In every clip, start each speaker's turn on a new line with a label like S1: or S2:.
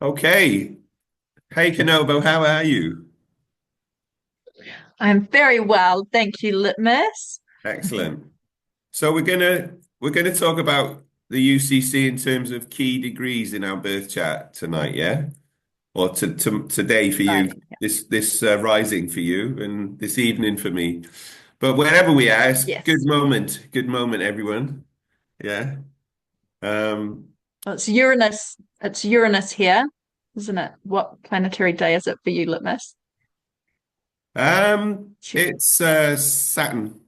S1: Okay. Hey, Kenobo, how are you?
S2: I'm very well, thank you, Litmus.
S1: Excellent. So we're gonna talk about the UCC in terms of key degrees in our birth chart tonight, yeah? Or to today for you,
S2: Right.
S1: this rising for you, and this evening for me. But wherever we are, it's
S2: Yes.
S1: good moment, everyone. Yeah. Um,
S2: Well, it's Uranus. It's Uranus here, isn't it? What planetary day is it for you, Litmus?
S1: it's Saturn.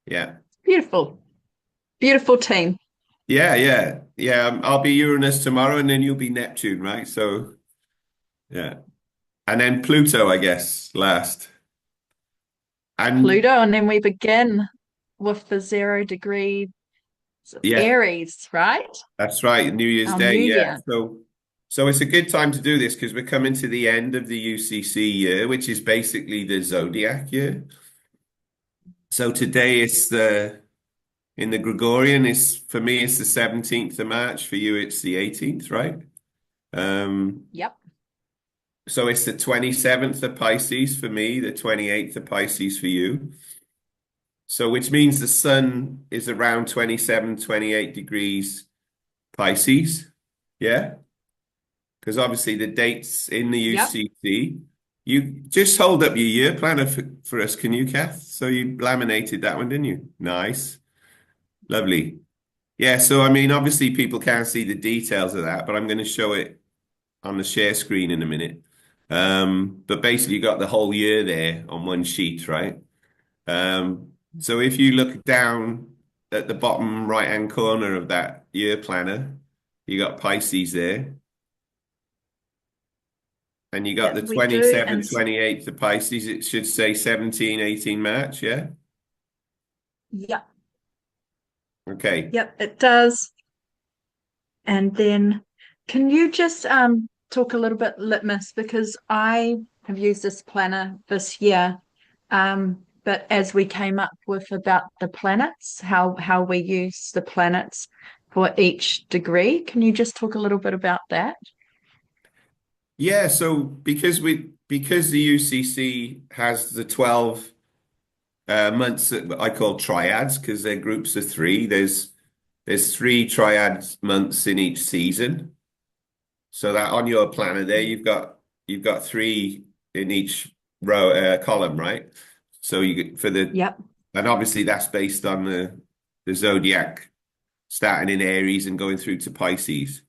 S1: Yeah.
S2: Beautiful. Beautiful team.
S1: Yeah. I'll be Uranus tomorrow, and then you'll be Neptune, right? So yeah. And then Pluto, I guess, last. And
S2: Pluto, and then we begin with the 0 degree
S1: yeah,
S2: Aries, right?
S1: that's right, New Year's
S2: Our
S1: Day.
S2: new
S1: Yeah.
S2: year.
S1: So it's a good time to do this because we're coming to the end of the UCC year, which is basically the zodiac year. So today it's the in the Gregorian is for me it's the 17th of March. For you, it's the 18th, right? Um,
S2: Yep.
S1: so it's the 27th of Pisces for me, the 28th of Pisces for you. So which means the sun is around 27, 28 degrees Pisces. Yeah. Because obviously the dates in the
S2: Yep.
S1: UCC, you just hold up your year planner for us, can you, Kath? So you laminated that one, didn't you? Nice. Lovely. Yeah, so I mean, obviously people can't see the details of that, but I'm going to show it on the share screen in a minute. But basically you got the whole year there on one sheet, right? So if you look down at the bottom right-hand corner of that year planner, you got Pisces there, and you got the
S2: Yep, we do.
S1: 27, 28th of Pisces. It should say 17, 18 March, yeah?
S2: Yep.
S1: Okay.
S2: Yep, it does. And then can you just talk a little bit litmus because I have used this planner this year, but as we came up with about the planets, how we use the planets for each degree, can you just talk a little bit about that?
S1: Yeah, so because the UCC has the 12 months that I call triads because they're groups of three. There's three triad months in each season. So that on your planner there, you've got three in each row column, right? So you get for the
S2: Yep.
S1: and obviously that's based on the zodiac starting in Aries and going through to Pisces.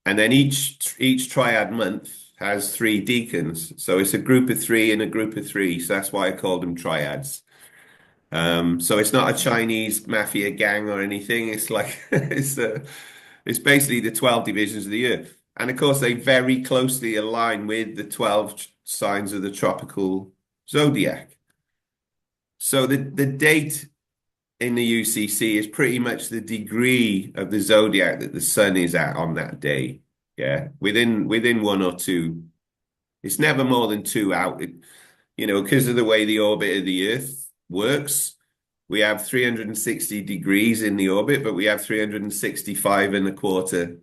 S1: And then each triad month has three decans. So it's a group of three and a group of three. So that's why I called them triads. So it's not a Chinese mafia gang or anything. It's like it's basically the 12 divisions of the year. And of course, they very closely align with the 12 signs of the tropical zodiac. So the date in the UCC is pretty much the degree of the zodiac that the sun is at on that day. Yeah, within one or two. It's never more than two out. Because of the way the orbit of the Earth works, we have 360 degrees in the orbit, but we have 365 and a quarter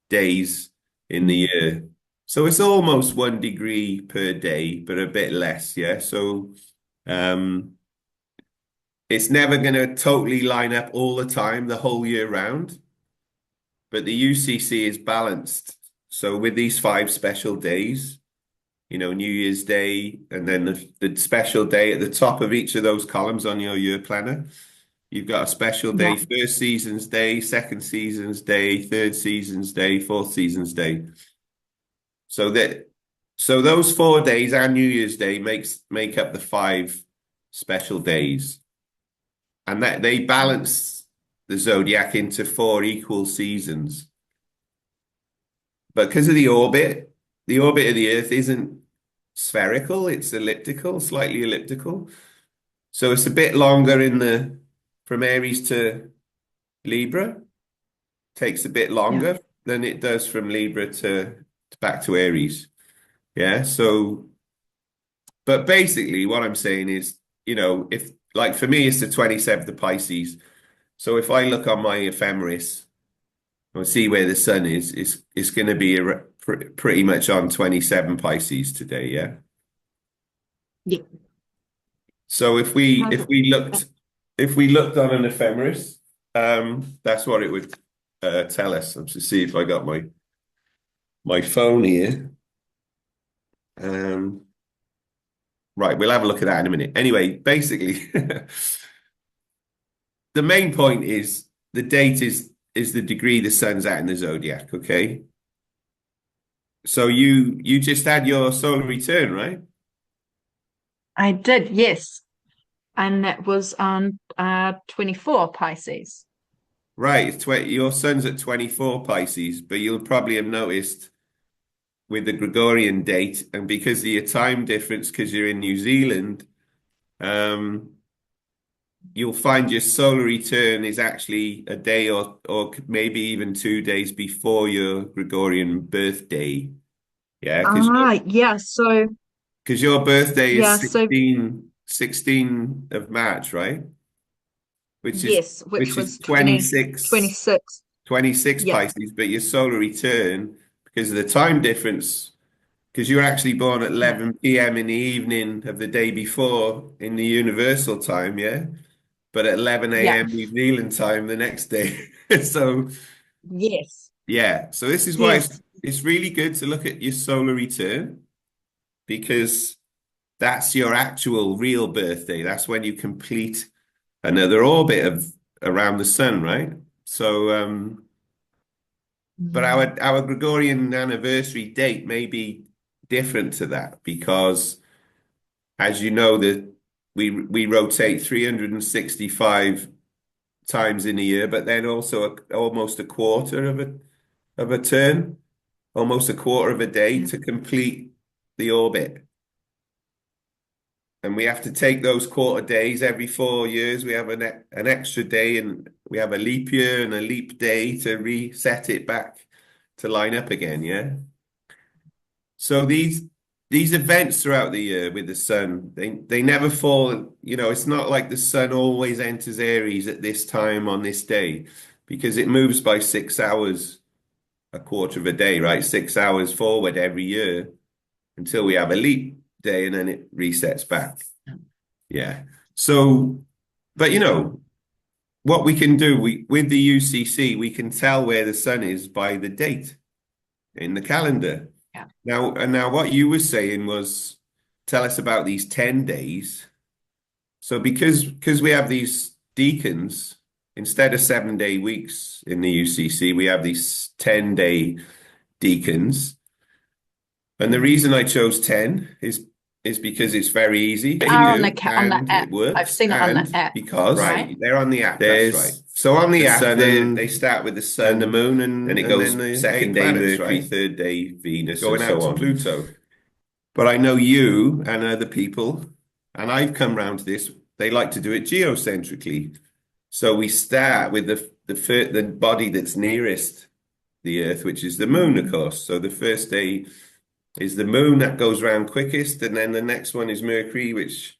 S1: days in the year. So it's almost 1 degree per day, but a bit less, yeah. So um it's never going to totally line up all the time, the whole year round, but the UCC is balanced. So with these five special days, New Year's Day, and then the special day at the top of each of those columns on your year planner, you've got a special day,
S2: Yeah.
S1: first season's day, second season's day, third season's day, fourth season's day. So that so those 4 days and New Year's Day make up the five special days. And that they balance the zodiac into four equal seasons. But because of the orbit of the Earth isn't spherical, it's elliptical, slightly elliptical. So it's a bit longer in the from Aries to Libra, takes a bit
S2: Yeah.
S1: longer than it does from Libra to back to Aries. Yeah. So, but basically what I'm saying is, if like for me it's the 27th of Pisces. So if I look on my ephemeris, We'll see where the sun is. It's going to be pretty much on 27 Pisces today, yeah?
S2: Yeah.
S1: So
S2: Perfect.
S1: if we looked on an ephemeris, that's what it would tell us. Let's just see if I got my phone here. Um, right, we'll have a look at that in a minute. Anyway, basically, the main point is the date is the degree the sun's at in the zodiac, okay? So you just had your solar return, right?
S2: I did, yes. And that was on 24 Pisces.
S1: Right, your sun's at 24 Pisces, but you'll probably have noticed with the Gregorian date, and because of your time difference, because you're in New Zealand, um, you'll find your solar return is actually a day or maybe even 2 days before your Gregorian birthday. Yeah,
S2: Yeah, so
S1: because your birthday is
S2: yeah, so
S1: 16 of March, right? Which is
S2: yes, which
S1: which is
S2: was 2026.
S1: 26
S2: Yeah.
S1: Pisces, but your solar return, because of the time difference, because you were actually born at
S2: Yeah.
S1: 11 p.m. in the evening of the day before in the universal time, yeah? But at 11
S2: Yeah.
S1: a.m. New Zealand time the next day. So,
S2: Yes.
S1: yeah. So this is why
S2: Yes.
S1: it's really good to look at your solar return because that's your actual real birthday. That's when you complete another orbit of around the sun, right? So, but
S2: Mhm.
S1: our Gregorian anniversary date may be different to that because, as you know, that we rotate 365 times in a year, but then also almost a quarter of a turn, almost a quarter of a day
S2: Yeah.
S1: to complete the orbit. And we have to take those quarter days every 4 years. We have an extra day, and we have a leap year and a leap day to reset it back to line up again. Yeah. So these events throughout the year with the sun, they never fall. It's not like the sun always enters Aries at this time on this day, because it moves by 6 hours a quarter of a day, right? 6 hours forward every year until we have a leap day, and then it resets back. Yeah. So, but what we can do, with the UCC, we can tell where the sun is by the date in the calendar.
S2: Yeah.
S1: Now what you were saying was tell us about these 10 days. So because we have these deacons, instead of 7-day weeks in the UCC, we have these 10-day deacons. And the reason I chose 10 is because it's very easy to
S2: Are on
S1: do
S2: on the
S1: and
S2: app.
S1: it
S2: I've
S1: works.
S2: seen it on the
S1: And
S2: app,
S1: because
S2: right?
S1: they're on the app, that's right. So on the app,
S3: sun
S1: they
S3: and
S1: start with the
S3: and the
S1: sun,
S3: moon
S1: and it
S3: and
S1: goes
S3: then the
S1: second
S3: eight
S1: day
S3: planets,
S1: Mercury,
S3: right?
S1: third day Venus, and
S3: Going out
S1: so
S3: to
S1: on.
S3: Pluto.
S1: But I know you and other people, and I've come round to this, they like to do it geocentrically. So we start with the body that's nearest the Earth, which is the moon, of course. So the first day is the moon that goes round quickest, and then the next one is Mercury, which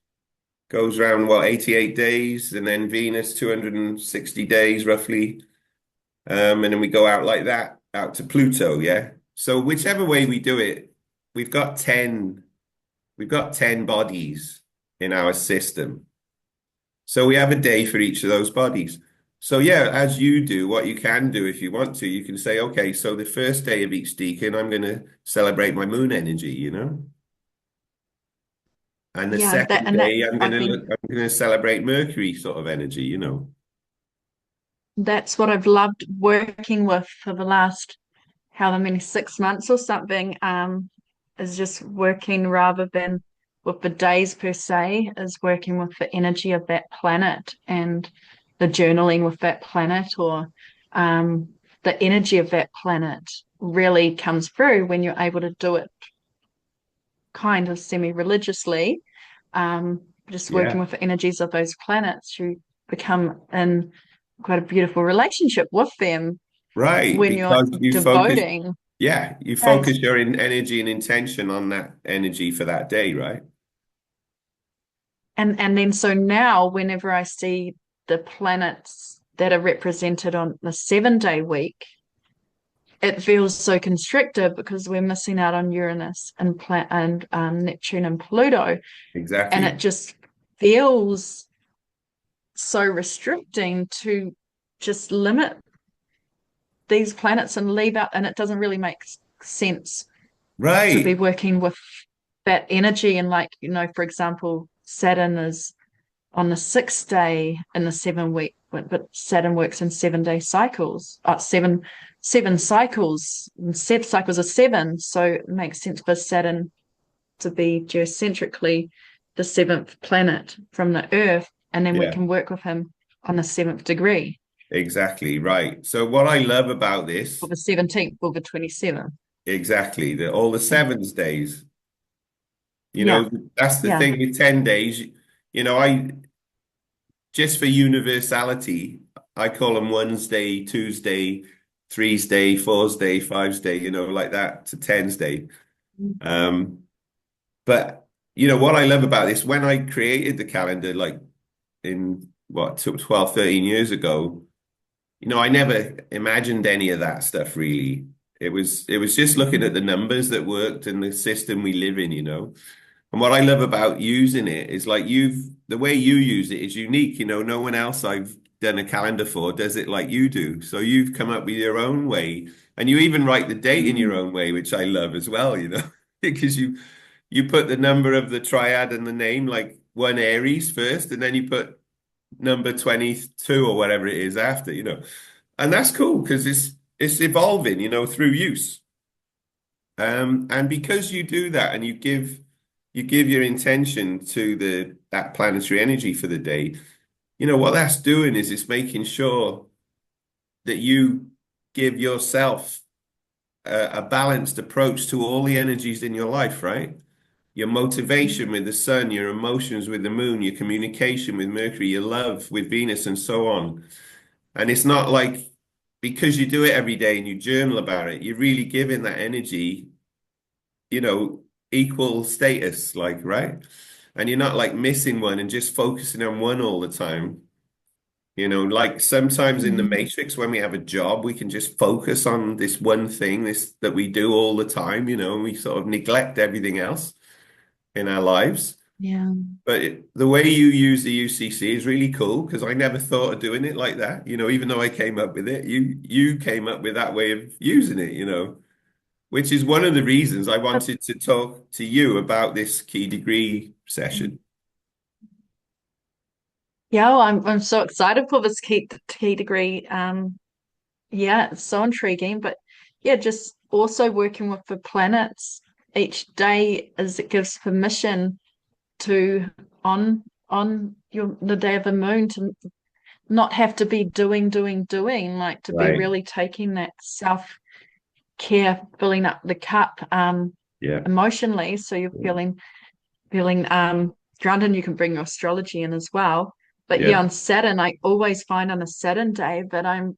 S1: goes round 88 days, and then Venus 260 days roughly. And then we go out like that, out to Pluto, yeah. So whichever way we do it, we've got 10 we've got 10 bodies in our system. So we have a day for each of those bodies. So yeah, as you do, what you can do if you want to, you can say, okay, so the first day of each deacon, I'm going to celebrate my moon energy. And the
S2: Yeah, that
S1: second
S2: and that
S1: day,
S2: I've been
S1: I'm going to celebrate Mercury sort of energy.
S2: that's what I've loved working with for the last however many 6 months or something, is just working rather than with the days per se, is working with the energy of that planet and the journaling with that planet, or um, the energy of that planet really comes through when you're able to do it kind of semi-religiously, just working
S1: Yeah.
S2: with the energies of those planets. You become in quite a beautiful relationship with them
S1: Right,
S2: when you're
S1: because
S2: devoting.
S1: you
S2: Yes.
S1: focus your energy and intention on that energy for that day, right?
S2: And then so now whenever I see the planets that are represented on the 7-day week, it feels so constrictive because we're missing out on Uranus and Neptune and Pluto, and it
S1: Exactly.
S2: just feels so restricting to just limit these planets and leave out, and it doesn't really make sense to be
S1: Right.
S2: working with that energy. And like, for example, Saturn is on the sixth day in the 7 week, but Saturn works in 7 day cycles. Seven cycles, and set cycles are seven, so it makes sense for Saturn to be geocentrically the seventh planet from the Earth, and then we
S1: Yeah,
S2: can work with him on the seventh degree,
S1: exactly. Right. So what I love about
S2: or
S1: this,
S2: the 17th, or the 27th.
S1: exactly, the all the sevens days,
S2: Yeah,
S1: that's the
S2: yeah.
S1: thing with 10 days. I just for universality, I call them Wednesday, Tuesday, threes day, fours day, fives day, like that to tens day. Um, but what I love about this, when I created the calendar, like in what, 12, 13 years ago, I never imagined any of that stuff really. It was just looking at the numbers that worked and the system we live in. And what I love about using it is like the way you use it is unique. No one else I've done a calendar for does it like you do. So you've come up with your own way, and you even write the date in your
S2: Mm.
S1: own way, which I love as well, because you put the number of the triad and the name like one Aries first, and then you put number 22 or whatever it is after. And that's cool because it's evolving, through use. And because you do that and you give your intention to that planetary energy for the day, what that's doing is it's making sure that you give yourself a balanced approach to all the energies in your life, right? Your motivation with the sun, your emotions with the moon, your communication with Mercury, your love with Venus, and so on. And it's not like because you do it every day and you journal about it, you're really giving that energy, you know, equal status, like, right? And you're not like missing one and just focusing on one all the time. Like sometimes in the
S2: Mm.
S1: matrix, when we have a job, we can just focus on this one thing, this that we do all the time, and we sort of neglect everything else in our lives.
S2: Yeah.
S1: But the way you use the UCC is really cool because I never thought of doing it like that. Even though I came up with it, you came up with that way of using it, which is one of the reasons I
S2: But
S1: wanted to talk to you about this key degree session.
S2: yeah, well, I'm so excited for this key degree. Yeah, it's so intriguing. But yeah, just also working with the planets each day as it gives permission to on the day of the moon to not have to be doing, like to be
S1: Right.
S2: really taking that self-care, filling up the cup
S1: Yeah.
S2: emotionally. So you're feeling grounded, and you can bring your astrology in as well. But yeah,
S1: Yeah.
S2: on Saturn, I always find on a Saturn day that I'm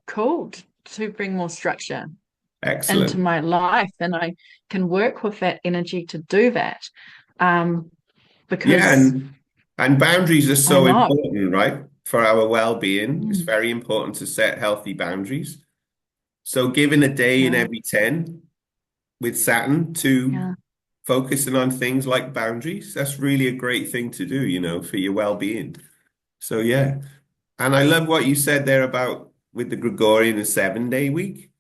S2: called to bring more structure into
S1: Excellent.
S2: my life, and I can work with that energy to do that. Um,
S1: Yeah,
S2: because
S1: and boundaries are
S2: I
S1: so
S2: know.
S1: important, right? For our well-being. It's
S2: Mm,
S1: very important to set healthy boundaries. So giving a day in
S2: yeah,
S1: every 10 with Saturn to
S2: yeah.
S1: focusing on things like boundaries, that's really a great thing to do, for your well-being. So yeah. And I love what you said there about with the Gregorian and 7 day week.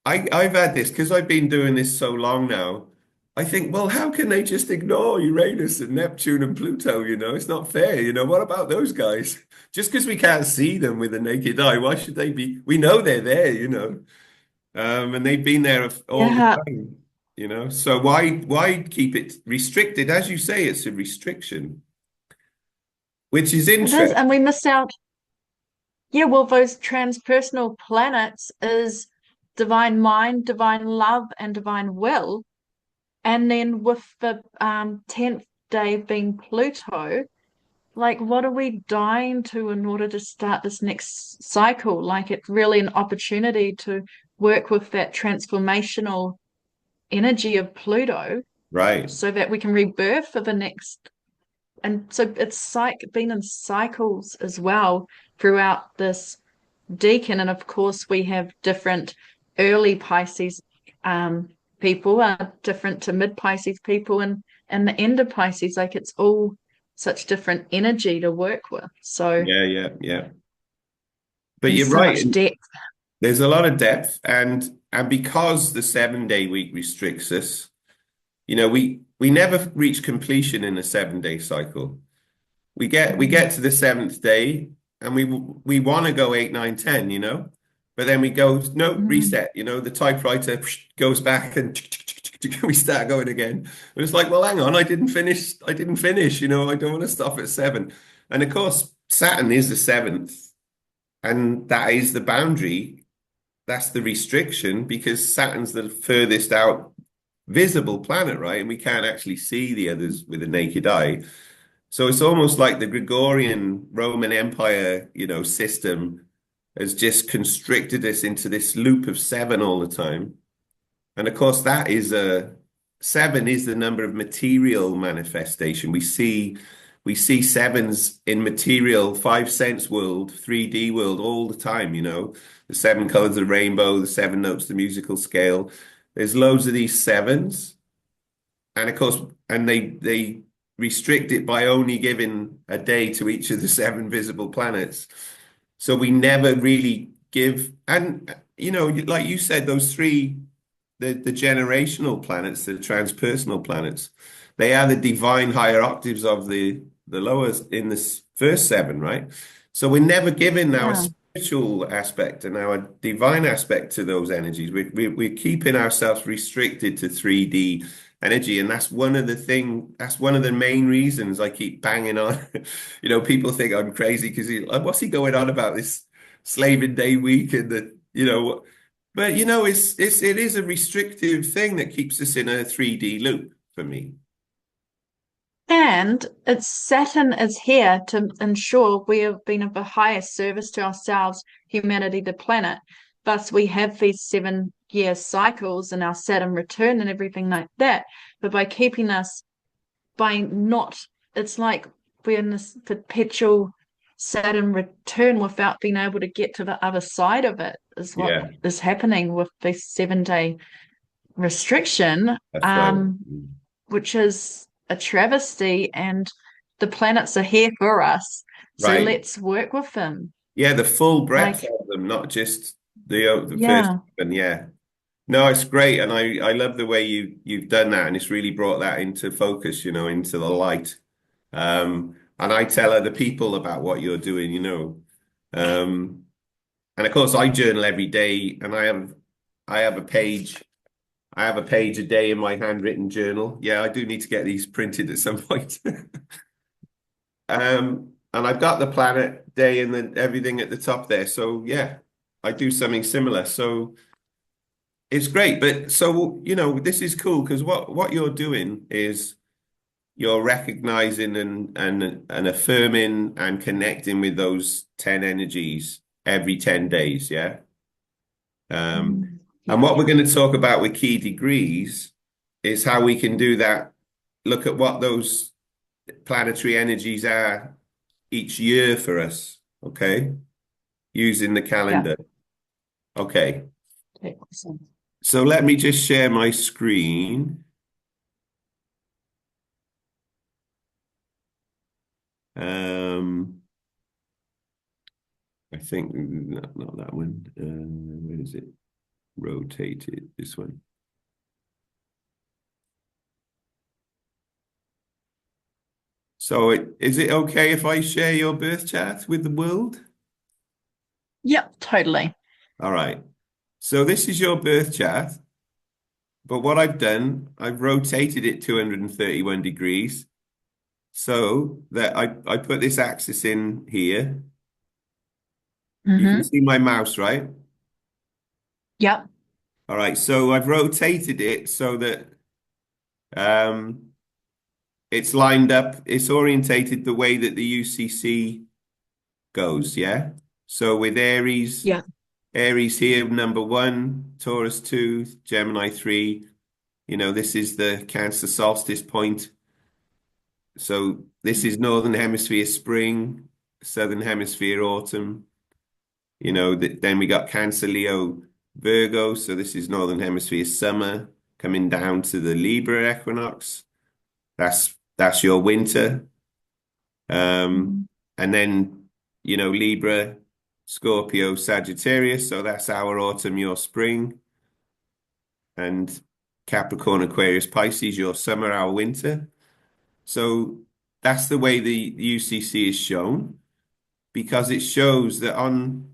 S1: I've had this because I've been doing this so long now. I think, well, how can they just ignore Uranus and Neptune and Pluto? It's not fair. What about those guys? Just because we can't see them with the naked eye, why should they be? We know they're there. And they've been there all the
S2: Yeah,
S1: time. So why keep it restricted? As you say, it's a restriction, which is
S2: it is.
S1: interesting.
S2: And we miss out. Yeah, well, those transpersonal planets is divine mind, divine love, and divine will. And then with the 10th day being Pluto, like what are we dying to in order to start this next cycle? Like it's really an opportunity to work with that transformational energy of Pluto
S1: Right.
S2: so that we can rebirth for the next. And so it's been in cycles as well throughout this decan. And of course, we have different early Pisces people are different to mid Pisces people, and the end of Pisces, like it's all such different energy to work with. So
S1: Yeah, yeah, yeah. But
S2: there's
S1: you're
S2: so
S1: right.
S2: much depth.
S1: There's a lot of depth, and because the 7 day week restricts us, we never reach completion in a 7 day cycle. We get to the seventh day, and we want to go 8, 9, 10, but then we go, no,
S2: Mm.
S1: reset, the typewriter goes back and we start going again. And it's like, well, hang on, I didn't finish, I don't want to stop at 7. And of course, Saturn is the seventh, and that is the boundary. That's the restriction, because Saturn's the furthest out visible planet, right? And we can't actually see the others with the naked eye. So it's almost like the Gregorian Roman Empire, system has just constricted us into this loop of 7 all the time. And of course, 7 is the number of material manifestation. We see sevens in material 5 sense world, 3D world all the time, the 7 colors of the rainbow, the 7 notes, the musical scale. There's loads of these sevens. And of course, and they restrict it by only giving a day to each of the 7 visible planets. So we never really give, and like you said, those 3, the generational planets, the transpersonal planets, they are the divine higher octaves of the lowest in this first 7, right? So we're never giving our
S2: Yeah.
S1: spiritual aspect and our divine aspect to those energies. We're keeping ourselves restricted to 3D energy, and that's one of the main reasons I keep banging on. People think I'm crazy because what's he going on about this slaving day week and but it is a restrictive thing that keeps us in a 3D loop for me.
S2: And it's Saturn is here to ensure we have been of the highest service to ourselves, humanity, the planet. Thus, we have these 7 year cycles and our Saturn return and everything like that. But by keeping us, by not, it's like we're in this perpetual Saturn return without being able to get to the other side of it, is what
S1: Yeah,
S2: is happening with this 7 day restriction.
S1: that's right.
S2: Which is a travesty, and the planets are here for us. So
S1: Right.
S2: let's work with them.
S1: Yeah, the full breadth
S2: Like,
S1: of them, not just the first
S2: yeah,
S1: one. Yeah. No, it's great, and I love the way you've done that, and it's really brought that into focus, into the light. And I tell other people about what you're doing. And of course, I journal every day, and I have a page. I have a page a day in my handwritten journal. Yeah, I do need to get these printed at some point. And I've got the planet day and then everything at the top there. So yeah, I do something similar. So it's great. But so, this is cool because what you're doing is you're recognizing and affirming and connecting with those 10 energies every 10 days. Yeah. And
S2: yeah,
S1: what we're going to talk about with key degrees is how we can do that. Look at what those planetary energies are each year for us, okay? Using the
S2: yeah.
S1: calendar. Okay.
S2: Okay, awesome.
S1: So let me just share my screen. Um, I think not that one. Where is it? Rotated, this one. So is it okay if I share your birth chart with the world?
S2: Yep, totally.
S1: All right. So this is your birth chart, but what I've done, I've rotated it 231 degrees so that I put this axis in here. You can
S2: Mm-hmm.
S1: see my mouse, right?
S2: Yep.
S1: All right. So I've rotated it so that um, it's lined up, it's orientated the way that the UCC goes, yeah? So with
S2: Yeah.
S1: Aries here, number 1, Taurus 2, Gemini 3. This is the Cancer solstice point. So this is Northern Hemisphere spring, Southern Hemisphere autumn. Then we got Cancer, Leo, Virgo, so this is Northern Hemisphere summer, coming down to the Libra equinox. That's your winter.
S2: Mhm.
S1: And then, Libra, Scorpio, Sagittarius, so that's our autumn, your spring. And Capricorn, Aquarius, Pisces, your summer, our winter. So that's the way the UCC is shown, because it shows that on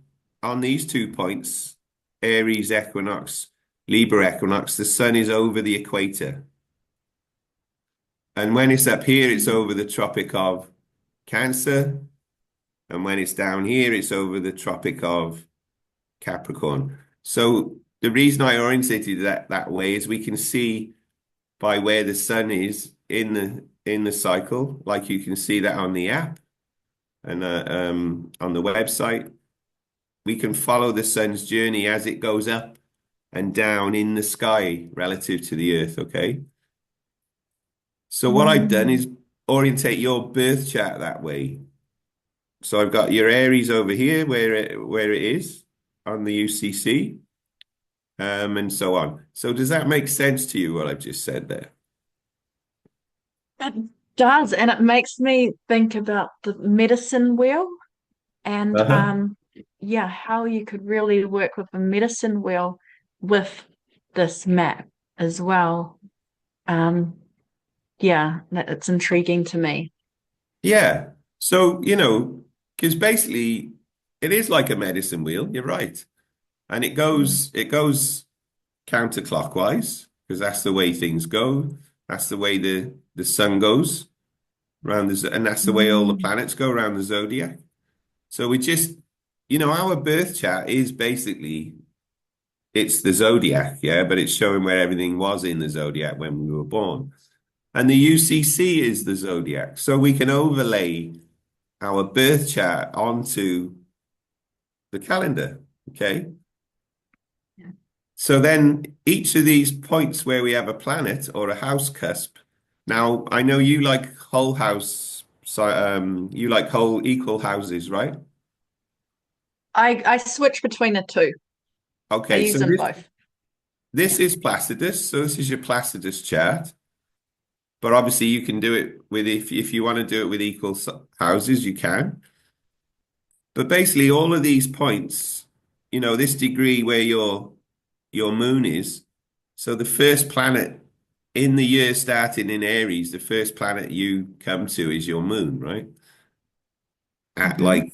S1: these 2 points, Aries equinox, Libra equinox, the sun is over the equator. And when it's up here, it's over the Tropic of Cancer. And when it's down here, it's over the Tropic of Capricorn. So the reason I orientated that way is we can see by where the sun is in the cycle, like you can see that on the app and on the website. We can follow the sun's journey as it goes up and down in the sky relative to the earth, okay? So what I've done
S2: Mm.
S1: is orientate your birth chart that way. So I've got your Aries over here where it is on the UCC, and so on. So does that make sense to you, what I've just said there?
S2: It does, and it makes me think about the medicine wheel and
S1: Uh-huh.
S2: yeah, how you could really work with a medicine wheel with this map as well. Um, yeah, it's intriguing to me.
S1: Yeah. So, because basically it is like a medicine wheel, you're right. And
S2: Mm.
S1: it goes counterclockwise because that's the way things go. That's the way the sun goes around and that's the way all the
S2: Mm.
S1: planets go around the zodiac. So we just, our birth chart is basically it's the zodiac, yeah, but it's showing where everything was in the zodiac when we were born. And the UCC is the zodiac. So we can overlay our birth chart onto the calendar, okay?
S2: Yeah.
S1: So then each of these points where we have a planet or a house cusp. Now, I know you like whole house, so you like whole equal houses, right?
S2: I switch between the two. I
S1: Okay,
S2: use
S1: so
S2: them
S1: this
S2: both.
S1: this
S2: Yeah.
S1: is Placidus. So this is your Placidus chart. But obviously you can do it with if you want to do it with equal houses, you can. But basically all of these points, this degree where your moon is. So the first planet in the year starting in Aries, the first planet you come to is your moon, right? At
S2: Hmm.
S1: like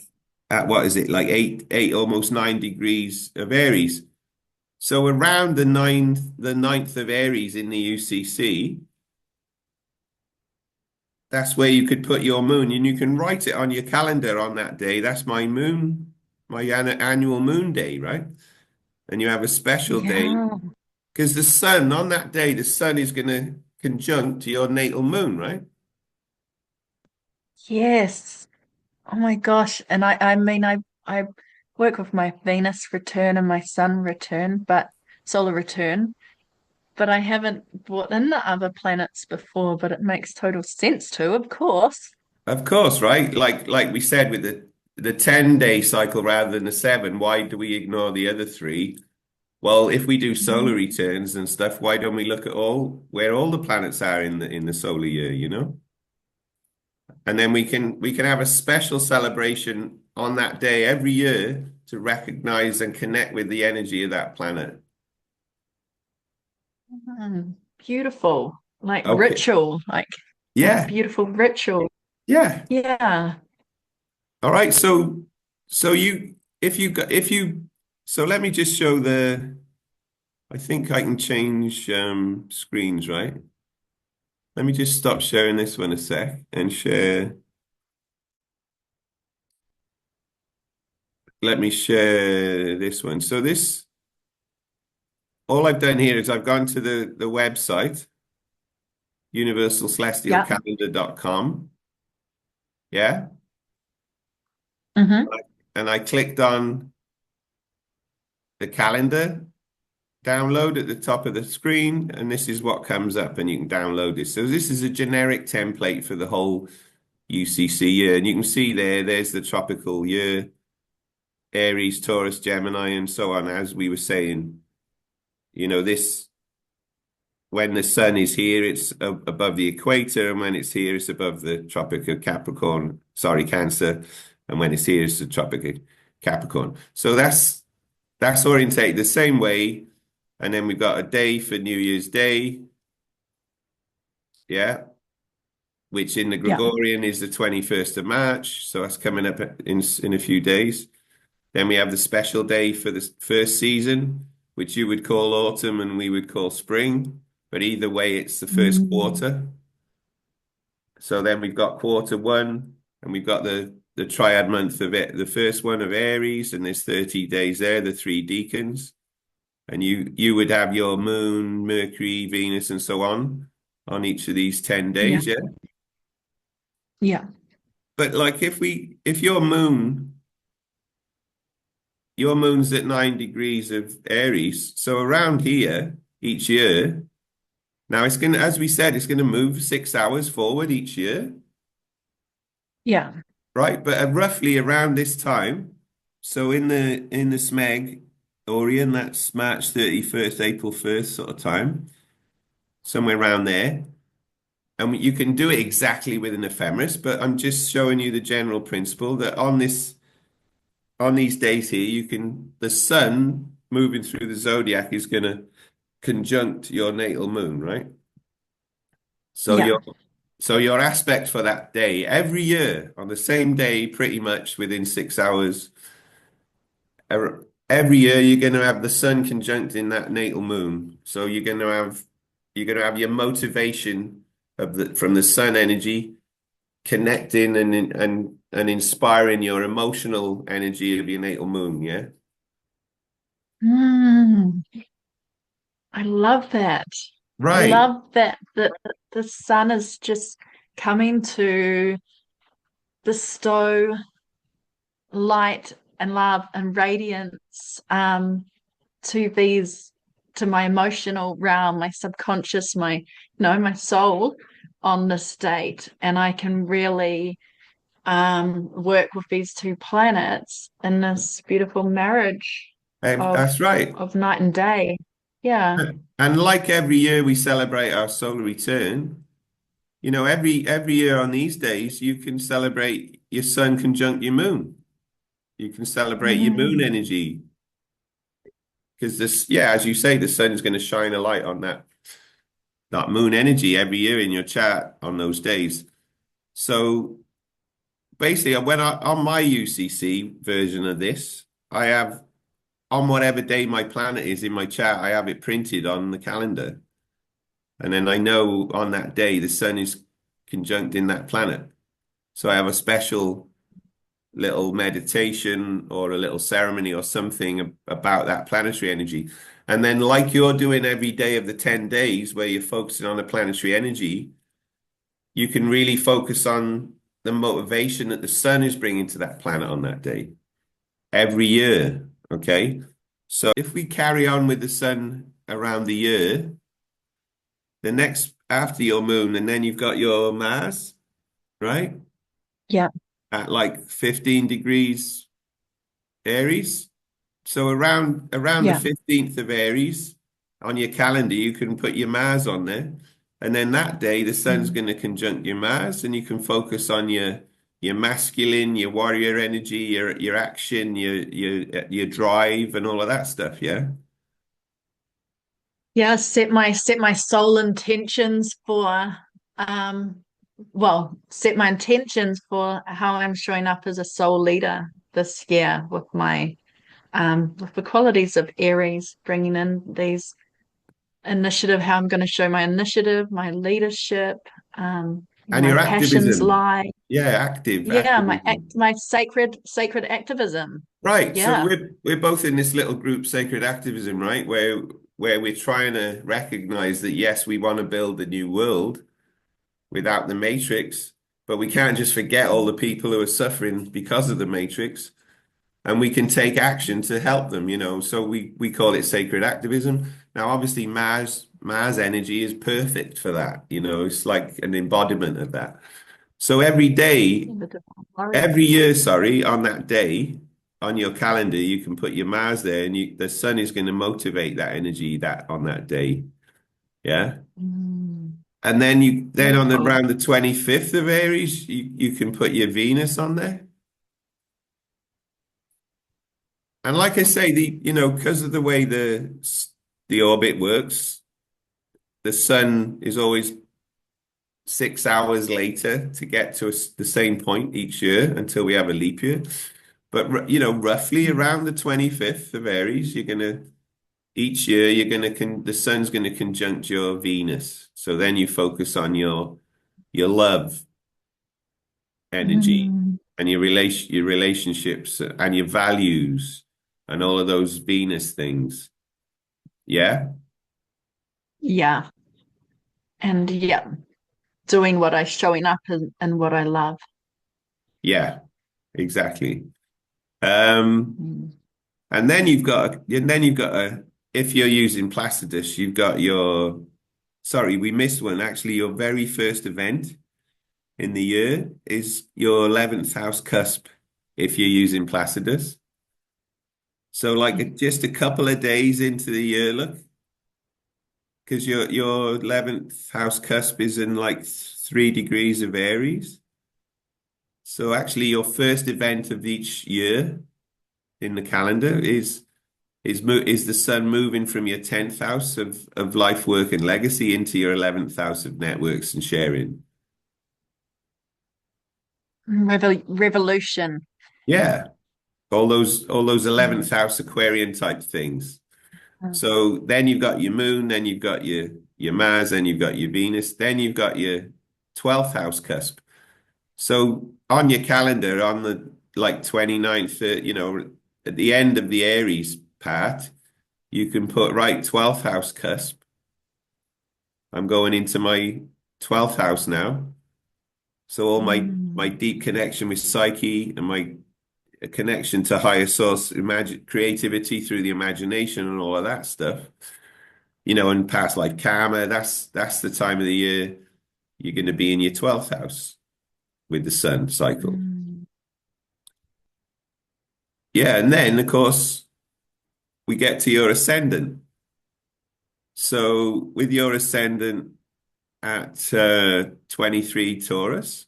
S1: at what is it, like eight, almost 9 degrees of Aries. So around the ninth of Aries in the UCC, that's where you could put your moon, and you can write it on your calendar on that day. That's my moon, my annual moon day, right? And you have a special day.
S2: Yeah.
S1: Because the sun, on that day, the sun is going to conjunct to your natal moon, right?
S2: Yes. Oh my gosh. And I mean, I work with my Venus return and my Sun return, but solar return, but I haven't brought in the other planets before, but it makes total sense to, of course.
S1: Of course, right? Like we said with the 10-day cycle rather than the seven, why do we ignore the other three? Well, if we do solar
S2: Mm.
S1: returns and stuff, why don't we look at all where all the planets are in the solar year, you know? And then we can have a special celebration on that day every year to recognize and connect with the energy of that planet.
S2: Beautiful. Like
S1: Okay.
S2: ritual, like a
S1: Yeah.
S2: beautiful ritual.
S1: Yeah.
S2: Yeah.
S1: All right. So you if you so let me just show I think I can change screens, right? Let me just stop sharing this one a sec and share. Let me share this one. So all I've done here is I've gone to the website,
S2: Yeah.
S1: universalcelestialcalendar.com. Yeah.
S2: Hmm.
S1: And I clicked on the calendar download at the top of the screen, and this is what comes up, and you can download this. So this is a generic template for the whole UCC year, and you can see there's the tropical year Aries, Taurus, Gemini, and so on, as we were saying, this when the sun is here, it's above the equator, and when it's here, it's above the Tropic of Capricorn, sorry, Cancer, and when it's here, it's the Tropic of Capricorn. So that's orientated the same way. And then we've got a day for New Year's Day, yeah, which in the
S2: Yeah.
S1: Gregorian is the 21st of March. So that's coming up in a few days. Then we have the special day for the first season, which you would call autumn and we would call spring. But either way, it's the first
S2: Mm.
S1: quarter. So then we've got quarter one, and we've got the triad month of it, the first one of Aries, and there's 30 days there, the three deacons. And you would have your moon, Mercury, Venus, and so on each of these 10
S2: Yeah.
S1: days, yeah.
S2: Yeah.
S1: But like if your moon's at 9 degrees of Aries, so around here each year, now it's gonna, as we said, it's gonna move 6 hours forward each year,
S2: Yeah.
S1: right? But roughly around this time, so in the Smeg Orion, that's March 31st, April 1st sort of time, somewhere around there. And you can do it exactly with an ephemeris, but I'm just showing you the general principle that on these days here, the sun moving through the zodiac is going to conjunct your natal moon, right? So
S2: Yeah.
S1: your aspect for that day every year on the same day, pretty much within 6 hours, every year you're going to have the sun conjuncting that natal moon. So you're going to have your motivation from the sun energy connecting and inspiring your emotional energy of your natal moon, yeah?
S2: Mm. I love that. I
S1: Right.
S2: love that the sun is just coming to bestow light and love and radiance to these to my emotional realm, my subconscious, my soul on this date. And I can really work with these two planets in this beautiful marriage of
S1: That's right.
S2: night and day. Yeah.
S1: And like every year we celebrate our solar return, every year on these days you can celebrate your sun conjunct your moon. You can celebrate your moon
S2: Mm.
S1: energy because yeah, as you say, the sun is going to shine a light on that moon energy every year in your chart on those days. So basically, on my UCC version of this, I have on whatever day my planet is in my chart, I have it printed on the calendar. And then I know on that day the sun is conjunct in that planet. So I have a special little meditation or a little ceremony or something about that planetary energy. And then, like you're doing every day of the 10 days where you're focusing on the planetary energy, you can really focus on the motivation that the sun is bringing to that planet on that day every year. Okay. So if we carry on with the sun around the year, the next after your moon, and then you've got your Mars, right?
S2: Yeah.
S1: At like 15 degrees Aries. So around the
S2: Yeah.
S1: 15th of Aries on your calendar, you can put your Mars on there. And then that day, the sun's
S2: Mm.
S1: going to conjunct your Mars, and you can focus on your masculine, your warrior energy, your action, your drive, and all of that stuff. Yeah.
S2: Yeah, set my soul intentions for um set my intentions for how I'm showing up as a soul leader this year with the qualities of Aries, bringing in these initiative, how I'm going to show my initiative, my leadership,
S1: And
S2: my
S1: your
S2: passions
S1: activism.
S2: lie.
S1: Yeah, active
S2: Yeah,
S1: activism.
S2: my sacred activism.
S1: Right. So
S2: Yeah.
S1: we're both in this little group, sacred activism, right? Where we're trying to recognize that yes, we want to build a new world without the matrix, but we can't just forget all the people who are suffering because of the matrix, and we can take action to help them. So we call it sacred activism. Now, obviously, Mars energy is perfect for that. It's like an embodiment of that. So every day,
S2: The divine warrior.
S1: every year, sorry, on that day. on your calendar, you can put your Mars there, and the sun is going to motivate that energy that on that day. Yeah.
S2: Mm,
S1: And then on
S2: beautiful.
S1: around the 25th of Aries, you can put your Venus on there. And like I say, because of the way the orbit works, the sun is always 6 hours later to get to the same point each year until we have a leap year. But roughly around the 25th of Aries, each year the sun's gonna conjunct your Venus. So then you focus on your love energy
S2: Mm,
S1: and your relationships and your values and all of those Venus things. Yeah?
S2: yeah. And yeah, doing what I showing up and what I love.
S1: Yeah, exactly. Um,
S2: Mm.
S1: and then you've got if you're using Placidus, you've got sorry, we missed one. Actually, your very first event in the year is your 11th house cusp if you're using Placidus. So like just a couple of days into the year, look, because your 11th house cusp is in like 3 degrees of Aries. So actually your first event of each year in the calendar is the sun moving from your 10th house of life, work, and legacy into your 11th house of networks and sharing.
S2: Revolution.
S1: Yeah. All those 11th
S2: Mm.
S1: house Aquarian type things.
S2: Mm.
S1: So then you've got your moon, then you've got your Mars, then you've got your Venus, then you've got your 12th house cusp. So on your calendar, on the like 29th, at the end of the Aries part, you can put right 12th house cusp. I'm going into my 12th house now. So all my
S2: Mm.
S1: deep connection with Psyche and my connection to higher source, imagine creativity through the imagination and all of that stuff. And past life karma, that's the time of the year you're going to be in your 12th house with the sun cycle.
S2: Mm.
S1: Yeah, and then of course we get to your ascendant. So with your ascendant at 23 Taurus,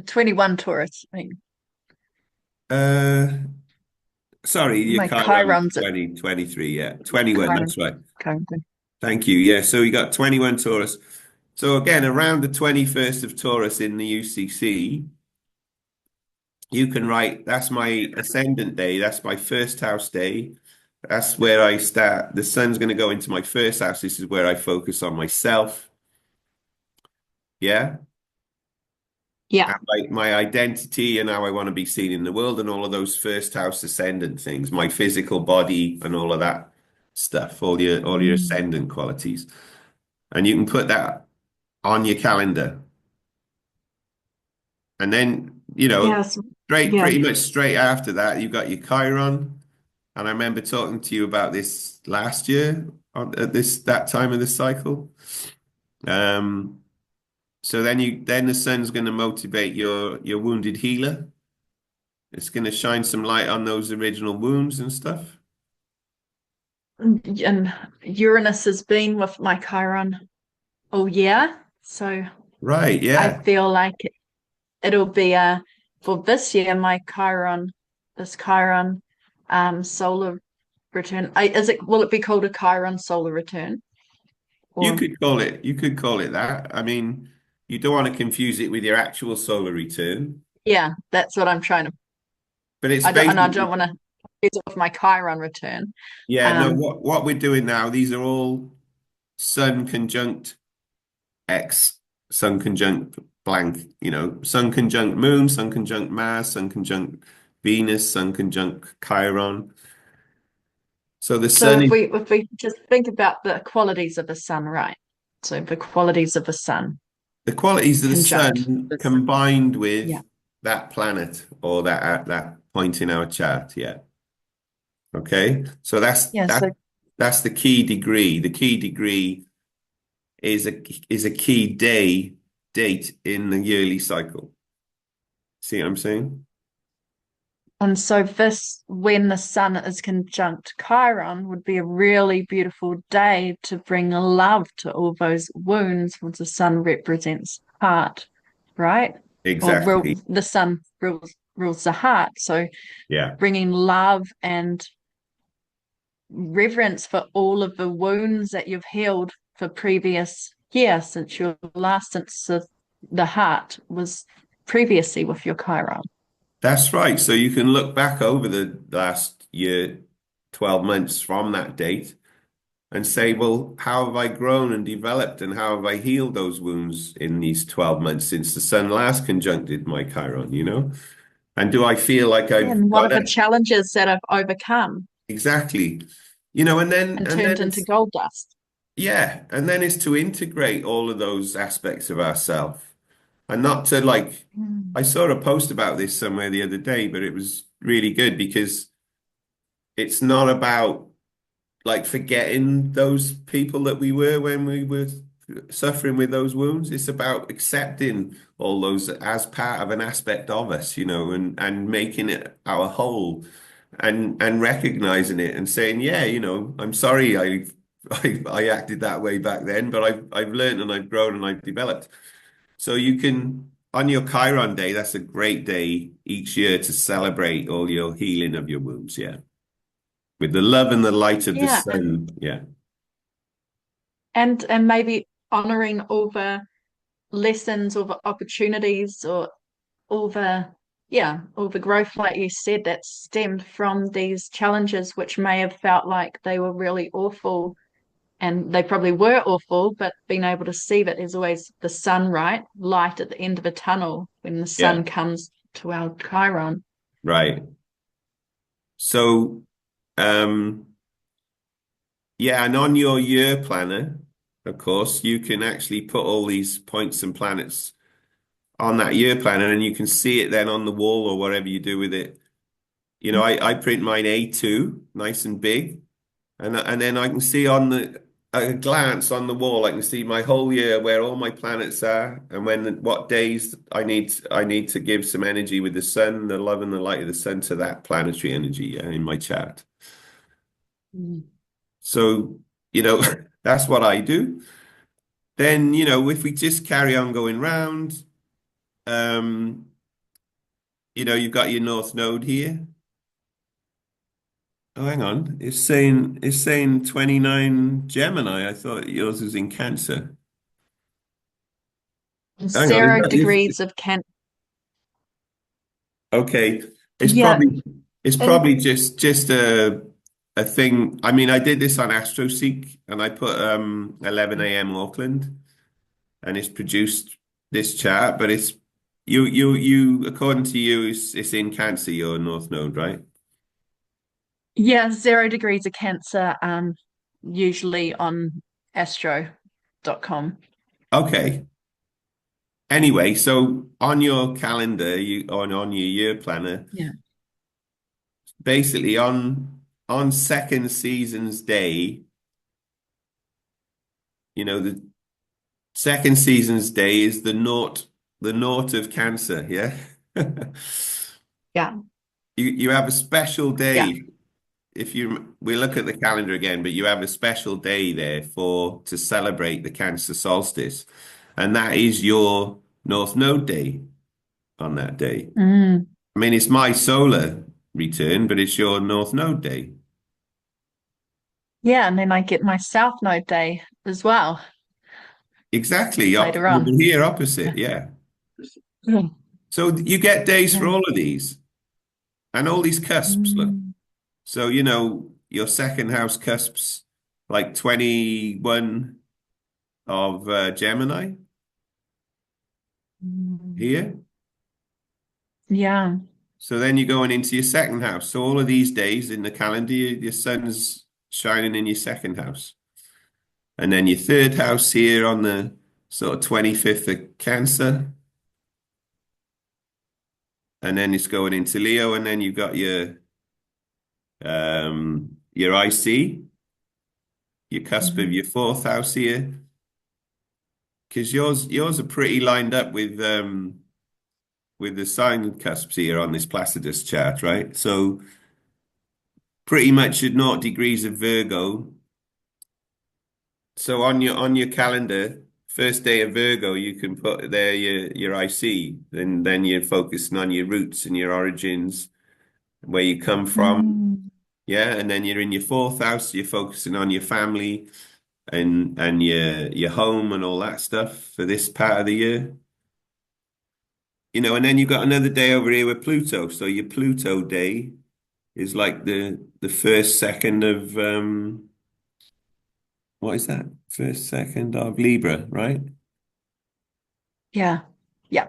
S2: 21 Taurus. I mean,
S1: uh, sorry, your
S2: my
S1: Chiron
S2: Chiron's at
S1: 2023, yeah, 21,
S2: Chiron.
S1: that's right.
S2: Chiron.
S1: Thank you. Yeah, so you got 21 Taurus. So again, around the 21st of Taurus in the UCC, you can write, that's my ascendant day, that's my first house day. That's where I start. The sun's going to go into my first house. This is where I focus on myself. Yeah.
S2: Yeah.
S1: And my identity and how I want to be seen in the world and all of those first house ascendant things, my physical body and all of that stuff, all your
S2: Mm.
S1: ascendant qualities. And you can put that on your calendar. And then,
S2: Yes. Yeah.
S1: pretty much straight after that, you've got your Chiron. And I remember talking to you about this last year at that time of the cycle. Um, so then the sun's going to motivate your wounded healer. It's going to shine some light on those original wounds and stuff.
S2: And Uranus has been with my Chiron all year. So
S1: Right,
S2: I
S1: yeah.
S2: feel like it'll be for this year, this Chiron solar return. Will it be called a Chiron solar return?
S1: You
S2: Or
S1: could call it that. I mean, you don't want to confuse it with your actual solar return,
S2: yeah, that's what I'm trying to
S1: but it's
S2: I
S1: basically,
S2: don't want to confuse it with my Chiron return.
S1: yeah, no,
S2: Um
S1: what we're doing now, these are all Sun conjunct X, Sun conjunct blank, Sun conjunct Moon, Sun conjunct Mars, Sun conjunct Venus, Sun conjunct Chiron. So the
S2: so
S1: Sun is
S2: if we just think about the qualities of the sun, right? So the qualities of the sun
S1: the qualities of the
S2: conjunct
S1: Sun
S2: the sun.
S1: combined
S2: Yeah.
S1: with that planet or that point in our chart. Yeah. Okay. So
S2: Yeah. So
S1: that's the key degree. The key degree is a key date in the yearly cycle. See what I'm saying?
S2: And so this, when the sun is conjunct Chiron, would be a really beautiful day to bring love to all those wounds, which the sun represents heart, right? Or
S1: Exactly.
S2: the sun rules the heart. So
S1: Yeah.
S2: bringing love and reverence for all of the wounds that you've healed for previous year since your last since the heart was previously with your Chiron.
S1: That's right. So you can look back over the last year, 12 months from that date and say, well, how have I grown and developed and how have I healed those wounds in these 12 months since the sun last conjuncted my Chiron, you know? And do I feel like I've
S2: And what are
S1: got
S2: the
S1: it?
S2: challenges that I've overcome
S1: Exactly. You know,
S2: and
S1: and then
S2: turned into
S1: it's,
S2: gold dust?
S1: yeah, and then it's to integrate all of those aspects of ourselves and not to like,
S2: Mm.
S1: I saw a post about this somewhere the other day, but it was really good because it's not about like forgetting those people that we were when we were suffering with those wounds. It's about accepting all those as part of an aspect of us, you know, and making it our whole and recognizing it and saying, yeah, you know, I'm sorry I acted that way back then, but I've learned and I've grown and I've developed. So you can on your Chiron day, that's a great day each year to celebrate all your healing of your wounds, yeah. With the love and the light of the
S2: Yeah,
S1: sun. Yeah.
S2: and maybe honoring all the lessons or the opportunities or all the all the growth, like you said, that stemmed from these challenges, which may have felt like they were really awful, and they probably were awful, but being able to see that there's always the sun, right? Light at the end of a tunnel when the
S1: Yeah.
S2: sun comes to our Chiron.
S1: Right. So, um, yeah, and on your year planner, of course, you can actually put all these points and planets on that year planner and you can see it then on the wall or whatever you do with it. You know, I print mine A2, nice and big, and then I can see on the at a glance on the wall, I can see my whole year where all my planets are and what days I need to give some energy with the sun, the love and the light of the sun to that planetary energy, yeah, in my chart.
S2: Mm.
S1: So, you know, that's what I do. Then, you know, if we just carry on going round, um, you know, you've got your North Node here. Oh, hang on. It's saying 29 Gemini. I thought yours was in Cancer. Hang on.
S2: Zero degrees of can
S1: Okay. It's
S2: yeah,
S1: probably it's
S2: and
S1: probably just a thing. I mean, I did this on AstroSeek and I put 11 a.m. Auckland and it's produced this chart, but it's you according to you it's in Cancer, your North Node, right?
S2: yeah, 0 degrees of Cancer, usually on astro.com.
S1: Okay. Anyway, so on your calendar, you on your year planner,
S2: Yeah.
S1: basically on second season's day, you know, the second season's day is the naught of Cancer, yeah.
S2: Yeah.
S1: You have a special
S2: Yeah.
S1: day if you we look at the calendar again, but you have a special day there for to celebrate the Cancer solstice, and that is your North Node day on that day.
S2: Mm.
S1: I mean, it's my solar return, but it's your North Node day.
S2: Yeah, and then I get my South Node day as well
S1: Exactly,
S2: later
S1: well,
S2: on.
S1: here opposite, yeah.
S2: Mm.
S1: So you get days for
S2: Yeah.
S1: all of these and all these cusps. Look,
S2: Mm.
S1: so you know your second house cusps, like 21 of Gemini
S2: Mm.
S1: here.
S2: Yeah.
S1: So then you're going into your second house. So all of these days in the calendar, your sun's shining in your second house. And then your third house here on the sort of 25th of Cancer. And then it's going into Leo. And then you've got your IC, your cusp of
S2: Mhm.
S1: your fourth house here. Because yours are pretty lined up with with the sign cusps here on this Placidus chart, right? So pretty much at 0 degrees of Virgo. So on your calendar, first day of Virgo, you can put there your IC, and then you're focusing on your roots and your origins, where you come from.
S2: Mm.
S1: Yeah, and then you're in your fourth house, you're focusing on your family and your home and all that stuff for this part of the year. And then you've got another day over here with Pluto. So your Pluto day is like the first second of what is that? First second of Libra, right?
S2: Yeah. Yeah.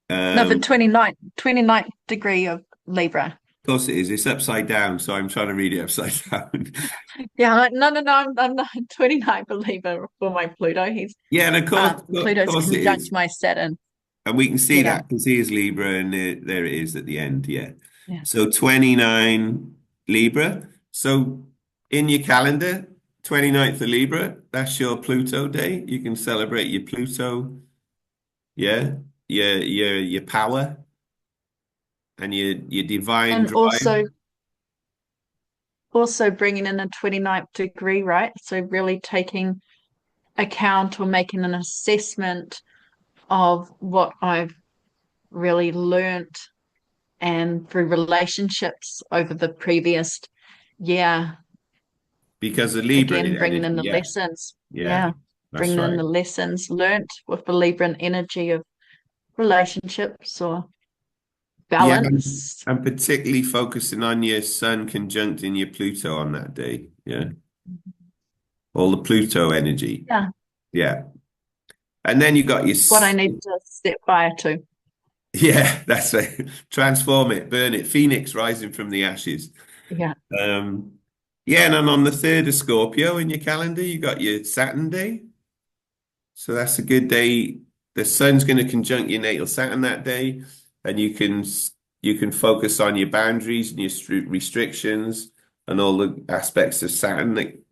S2: No, but
S1: Of
S2: 29th degree of Libra.
S1: course it is. It's upside down, so I'm trying to read it upside down.
S2: Yeah, no, no, no, I'm not 29 believer for my Pluto. He's
S1: Yeah, and of
S2: Pluto's
S1: course it
S2: conjunct
S1: is.
S2: my Saturn.
S1: And we can see
S2: Yeah,
S1: that because here's Libra and there it is at the end. Yeah.
S2: yeah.
S1: So 29 Libra. So in your calendar, 29th of Libra, that's your Pluto day. You can celebrate your Pluto, yeah, your power and your divine
S2: And
S1: drive.
S2: also bringing in a 29th degree, right? So really taking account or making an assessment of what I've really learnt and through relationships over the previous year.
S1: Because of Libra
S2: Again, bringing
S1: energy.
S2: in the
S1: Yeah.
S2: lessons.
S1: Yeah.
S2: Yeah,
S1: That's
S2: bringing in
S1: right.
S2: the lessons learnt with the Libran energy of relationships or
S1: Yeah, and,
S2: balance.
S1: and particularly focusing on your Sun conjunct in your Pluto on that day. Yeah. All the Pluto energy.
S2: Yeah,
S1: Yeah. And then you got your,
S2: what I need to step fire to.
S1: yeah, that's right. Transform it, burn it, Phoenix rising from the ashes.
S2: Yeah.
S1: Um, yeah, and then on the 3rd of Scorpio in your calendar, you got your Saturn day. So that's a good day. The sun's going to conjunct your natal Saturn that day, and you can focus on your boundaries and your restrictions and all the aspects of Saturn that,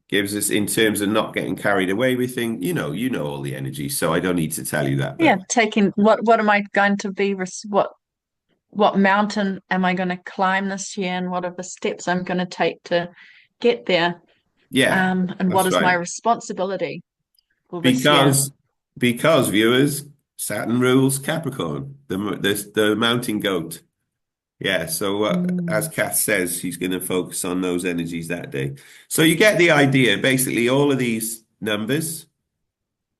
S1: gives us in terms of not getting carried away with things. You know all the energy, so I don't need to tell you that,
S2: Yeah,
S1: but
S2: taking what am I going to be what mountain am I going to climb this year and what are the steps I'm going to take to get there?
S1: yeah,
S2: And what
S1: that's
S2: is my
S1: right.
S2: responsibility for this year?
S1: Because because viewers, Saturn rules Capricorn, the mountain goat. Yeah, so as
S2: Mm.
S1: Kath says, she's going to focus on those energies that day. So you get the idea. Basically, all of these numbers.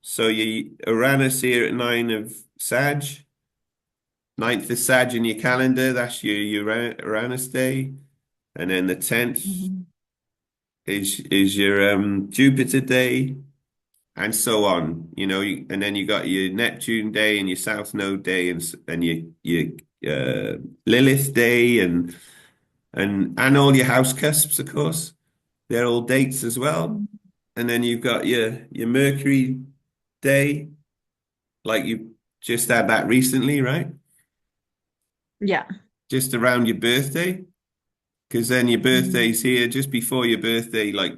S1: So you Uranus here at 9 of Sag, 9th of Sag in your calendar. That's your Uranus day, and then the 10th
S2: Mhm.
S1: is your Jupiter day, and so on. And then you got your Neptune day and your South Node day, and your Lilith day, and all your house cusps, of course. They're all dates as well. And then you've got your Mercury day, like you just had that recently, right?
S2: Yeah.
S1: Just around your birthday, because then your
S2: Mm.
S1: birthday's here just before your birthday, like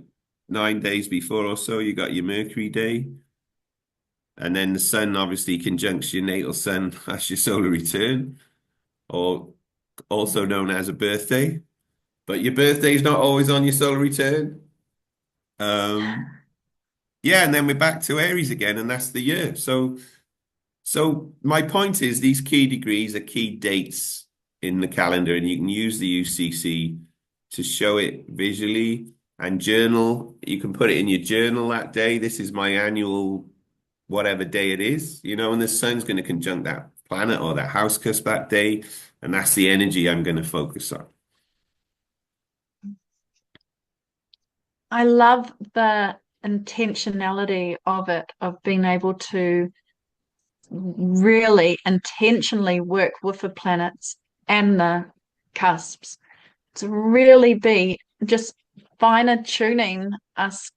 S1: 9 days before or so. You got your Mercury day. And then the sun obviously conjuncts your natal sun as your solar return, or also known as a birthday. But your birthday is not always on your solar return. Um, yeah, and then we're back to Aries again, and that's the year. So my point is these key degrees are key dates in the calendar, and you can use the UCC to show it visually and journal. You can put it in your journal that day. This is my annual whatever day it is, and the sun's going to conjunct that planet or that house cusp that day, and that's the energy I'm going to focus on.
S2: I love the intentionality of it, of being able to really intentionally work with the planets and the cusps to really be just finer tuning us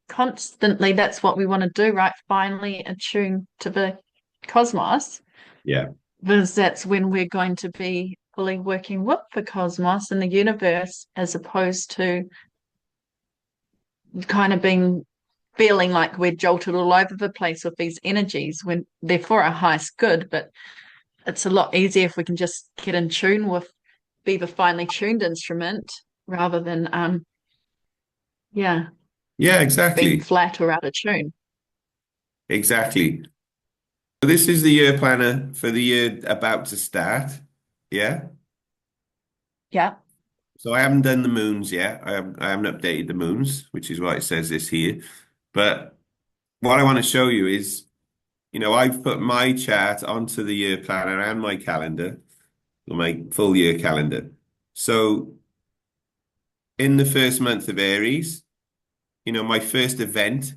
S2: constantly. That's what we want to do, right? Finally attune to the cosmos,
S1: Yeah.
S2: because that's when we're going to be fully working with the cosmos and the universe, as opposed to kind of being feeling like we're jolted all over the place with these energies when they're for our highest good. But it's a lot easier if we can just get in tune with, be the finely tuned instrument rather than yeah,
S1: Yeah,
S2: being
S1: exactly.
S2: flat or out of tune.
S1: Exactly. So this is the year planner for the year about to start. Yeah.
S2: Yeah.
S1: So I haven't done the moons yet. I haven't updated the moons, which is why it says this here. But what I want to show you is, I've put my chart onto the year planner and my calendar, my full year calendar. So in the first month of Aries, my first event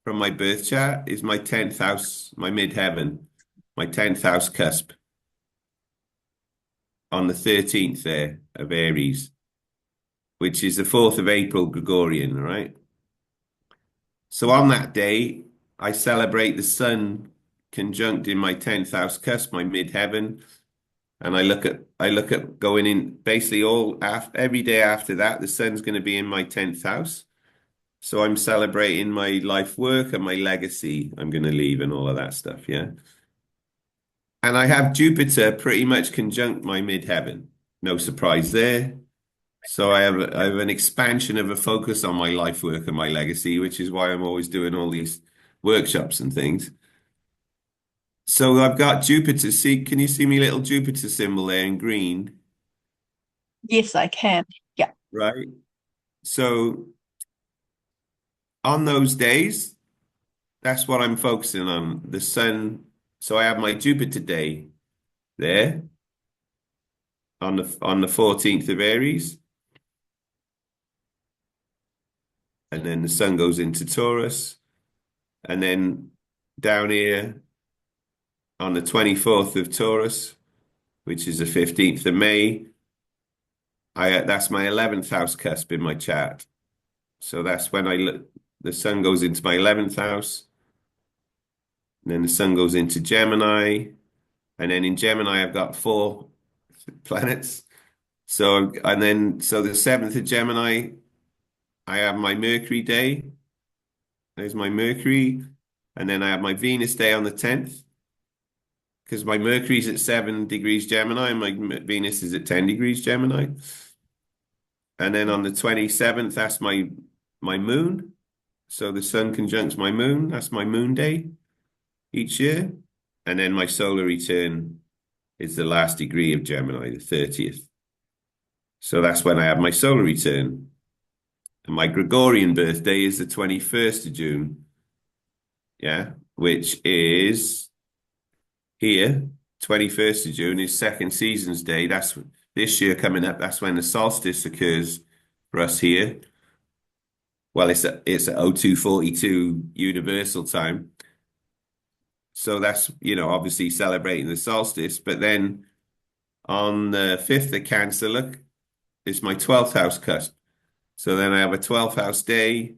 S1: from my birth chart is my 10th house, my midheaven, my 10th house cusp on the 13th there of Aries, which is the 4th of April Gregorian, right? So on that day, I celebrate the sun conjunct in my 10th house cusp, my midheaven, and I look at going in basically all after every day after that, the sun's going to be in my 10th house. So I'm celebrating my life work and my legacy I'm going to leave and all of that stuff, yeah. And I have Jupiter pretty much conjunct my midheaven. No surprise there. So I have an expansion of a focus on my life work and my legacy, which is why I'm always doing all these workshops and things. So I've got Jupiter. See, can you see me little Jupiter symbol there in green?
S2: Yes, I can. Yeah.
S1: Right. So on those days, that's what I'm focusing on. The sun. So I have my Jupiter day there on the 14th of Aries. And then the sun goes into Taurus. And then down here on the 24th of Taurus, which is the 15th of May, that's my 11th house cusp in my chart. So that's when the sun goes into my 11th house. And then the sun goes into Gemini. And then in Gemini, I've got 4 planets. So the 7th of Gemini, I have my Mercury day. There's my Mercury. And then I have my Venus day on the 10th. Because my Mercury's at 7 degrees Gemini and my Venus is at 10 degrees Gemini. And then on the 27th, that's my moon. So the sun conjuncts my moon. That's my moon day each year. And then my solar return is the last degree of Gemini, the 30th. So that's when I have my solar return. And my Gregorian birthday is the 21st of June. Yeah, which is here, 21st of June is second seasons day. That's this year coming up. That's when the solstice occurs for us here. Well, it's at 0242 universal time. So that's, obviously celebrating the solstice. But then on the 5th of Cancer, look, it's my 12th house cusp. So then I have a 12th house day.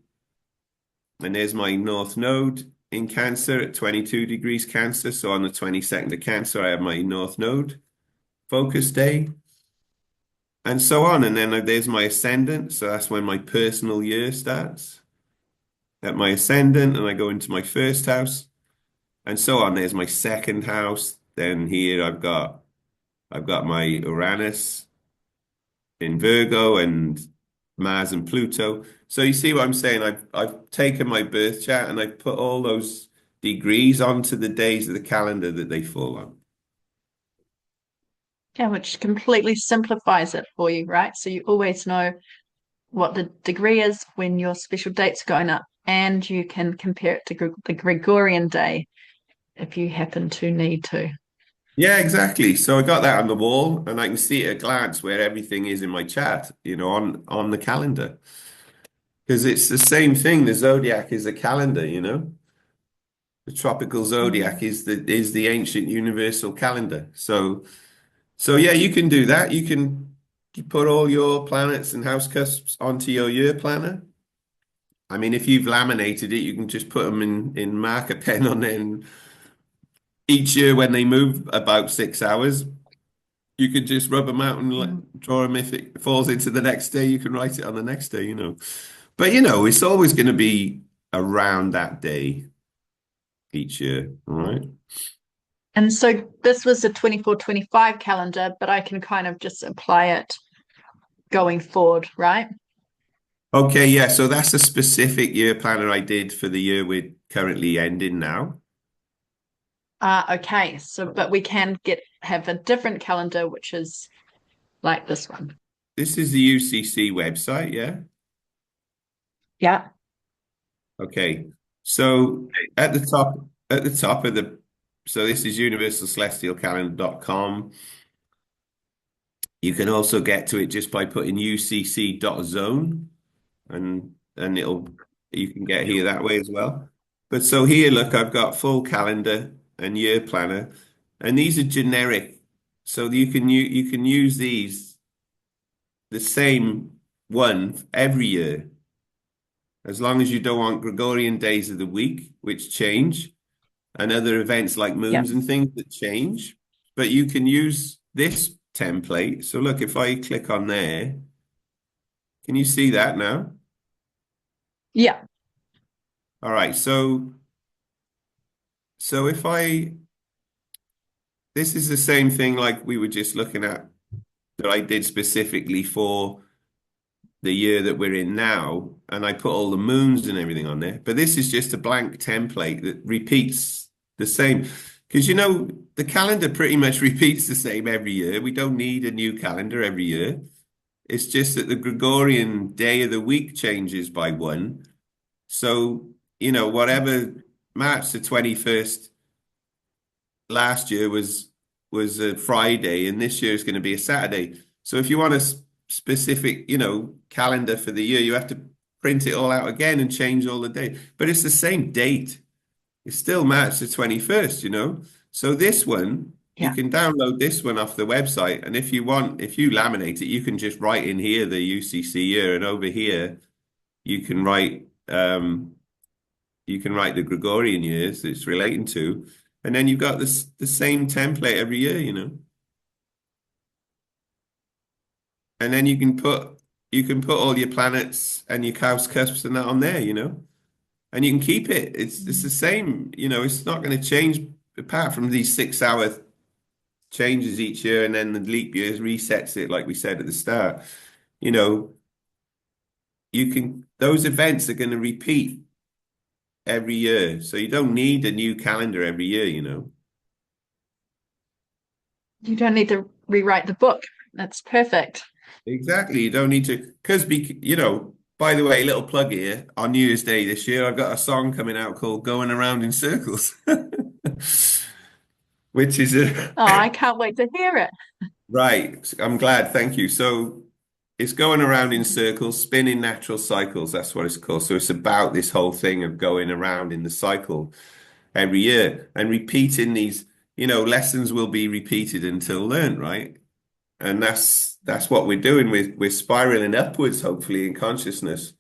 S1: And there's my North Node in Cancer at 22 degrees Cancer. So on the 22nd of Cancer, I have my North Node focus day. And so on. And then there's my ascendant. So that's when my personal year starts. At my ascendant, and I go into my first house. And so on. There's my second house. Then here I've got my Uranus in Virgo and Mars and Pluto. So you see what I'm saying? I've taken my birth chart and I've put all those degrees onto the days of the calendar that they fall on.
S2: Yeah, which completely simplifies it for you, right? So you always know what the degree is when your special date's going up, and you can compare it to the Gregorian day if you happen to need to.
S1: Yeah, exactly. So I got that on the wall and I can see at a glance where everything is in my chart, on the calendar. Because it's the same thing. The zodiac is a calendar. The tropical zodiac
S2: Mm.
S1: is the ancient universal calendar. So yeah, you can do that. You put all your planets and house cusps onto your year planner. I mean, if you've laminated it, you can just put them in marker pen on there. And each year when they move about 6 hours, you can just rub them out and
S2: Mm.
S1: draw them. If it falls into the next day, you can write it on the next day. But it's always going to be around that day each year. All right.
S2: And so this was the 24-25 calendar, but I can kind of just apply it going forward, right?
S1: Okay, yeah. So that's a specific year planner I did for the year we're currently ending now.
S2: Okay. So, but we can have a different calendar, which is like this one.
S1: This is the UCC website, yeah?
S2: Yeah.
S1: Okay. So at the top of the, so this is universalcelestialcalendar.com. You can also get to it just by putting ucc.zone and you can get here that way as well. But so here, look, I've got full calendar and year planner, and these are generic. So you can use these the same one every year, as long as you don't want Gregorian days of the week, which change, and other events like
S2: Yeah.
S1: moons and things that change. But you can use this template. So look, if I click on there, can you see that now?
S2: Yeah.
S1: All right. So if this is the same thing like we were just looking at that I did specifically for the year that we're in now, and I put all the moons and everything on there. But this is just a blank template that repeats the same. Because the calendar pretty much repeats the same every year. We don't need a new calendar every year. It's just that the Gregorian day of the week changes by one. So, whatever March the 21st last year was a Friday, and this year is going to be a Saturday. So if you want a specific, calendar for the year, you have to print it all out again and change all the dates. But it's the same date. It's still March the 21st, So this one, you
S2: Yeah.
S1: can download this one off the website. And if you laminate it, you can just write in here the UCC year, and over here you can write the Gregorian years that it's relating to. And then you've got the same template every year. And then you can put all your planets and your house cusps and that on there. And you can keep it. It's the same, it's not going to change apart from these 6 hour changes each year, and then the leap years resets it, like we said at the start. You know, those events are going to repeat every year. So you don't need a new calendar every year.
S2: You don't need to rewrite the book. That's perfect.
S1: Exactly. You don't need to, because, by the way, little plug here, on New Year's Day this year, I've got a song coming out called Going Around in Circles, which is
S2: Oh, I can't wait to hear it.
S1: right. I'm glad. Thank you. So it's going around in circles, spinning natural cycles. That's what it's called. So it's about this whole thing of going around in the cycle every year and repeating these, lessons will be repeated until learned, right? And that's what we're doing. We're spiraling upwards, hopefully, in consciousness,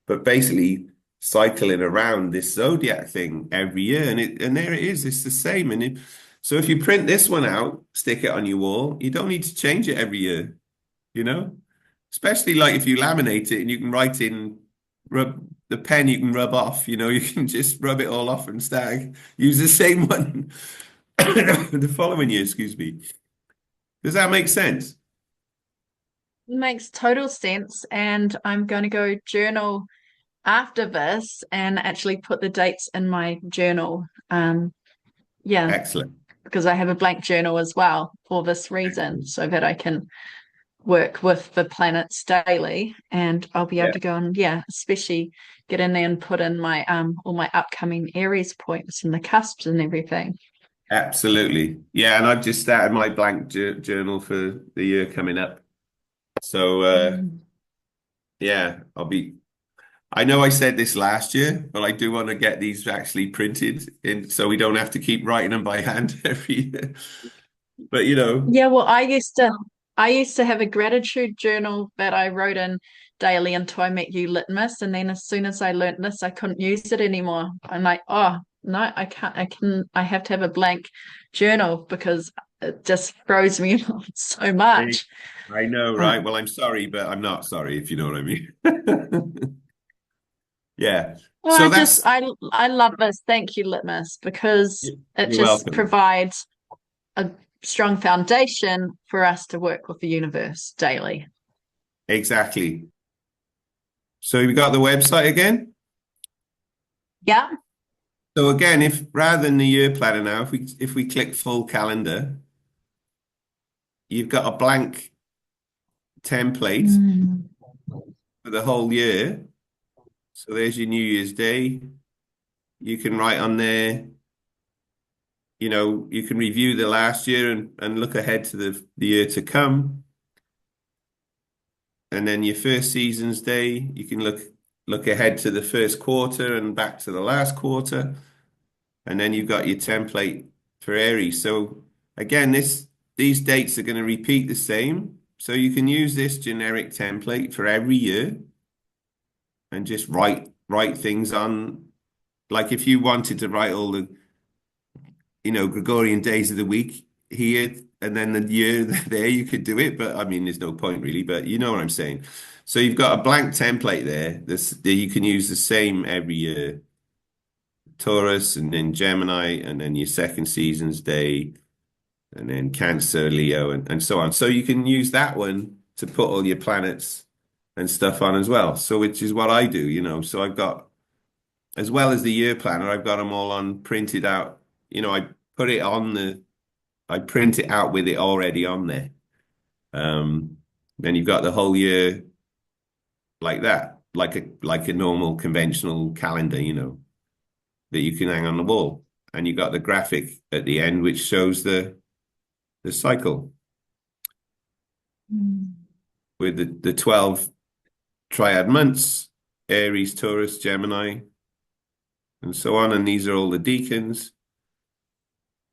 S1: but basically cycling around this zodiac thing every year. And there it is. It's the same. So if you print this one out, stick it on your wall, you don't need to change it every year, you know? Especially like if you laminate it and you can write in rub the pen you can rub off, you can just rub it all off and use the same one the following year, excuse me. Does that make sense?
S2: Makes total sense. And I'm going to go journal after this and actually put the dates in my journal. Yeah,
S1: Excellent.
S2: because I have a blank journal as well for this reason, so that I can work with the planets daily, and I'll be able
S1: Yeah,
S2: to go and especially get in there and put in my all my upcoming Aries points and the cusps and everything.
S1: absolutely. Yeah, and I've just started my blank journal for the year coming up. So
S2: Mm.
S1: yeah, I know I said this last year, but I do want to get these actually printed in so we don't have to keep writing them by hand every year. But
S2: Yeah, well, I used to have a gratitude journal that I wrote in daily until I met you, Litmus, and then as soon as I learnt this, I couldn't use it anymore. I'm like, oh no, I can't. I have to have a blank journal because it just throws me off so
S1: Hey,
S2: much.
S1: I know, right?
S2: Um,
S1: Well, I'm sorry, but I'm not sorry, if you know what I mean. Yeah.
S2: Well,
S1: So that's
S2: I love this. Thank you, Litmus, because it
S1: you're
S2: just
S1: welcome.
S2: provides a strong foundation for us to work with the universe daily.
S1: Exactly. So we got the website again.
S2: Yeah.
S1: So again, if rather than the year planner now, if we click full calendar, you've got a blank template
S2: Mm.
S1: for the whole year. So there's your New Year's Day. You can write on there, you can review the last year and look ahead to the year to come. And then your first season's day, you can look ahead to the first quarter and back to the last quarter. And then you've got your template for Aries. So again, these dates are going to repeat the same. So you can use this generic template for every year and just write things on. Like if you wanted to write all the, Gregorian days of the week here and then the year there, you could do it. But I mean, there's no point really, but you know what I'm saying. So you've got a blank template there. That you can use the same every year. Taurus and then Gemini and then your second season's day and then Cancer, Leo and so on. So you can use that one to put all your planets and stuff on as well. So which is what I do. So I've got, as well as the year planner, I've got them all on printed out. I put it on I print it out with it already on there. Then you've got the whole year like that, like a normal conventional calendar, that you can hang on the wall. And you got the graphic at the end, which shows the cycle
S2: Mm.
S1: with the 12 triad months, Aries, Taurus, Gemini, and so on. And these are all the deacons.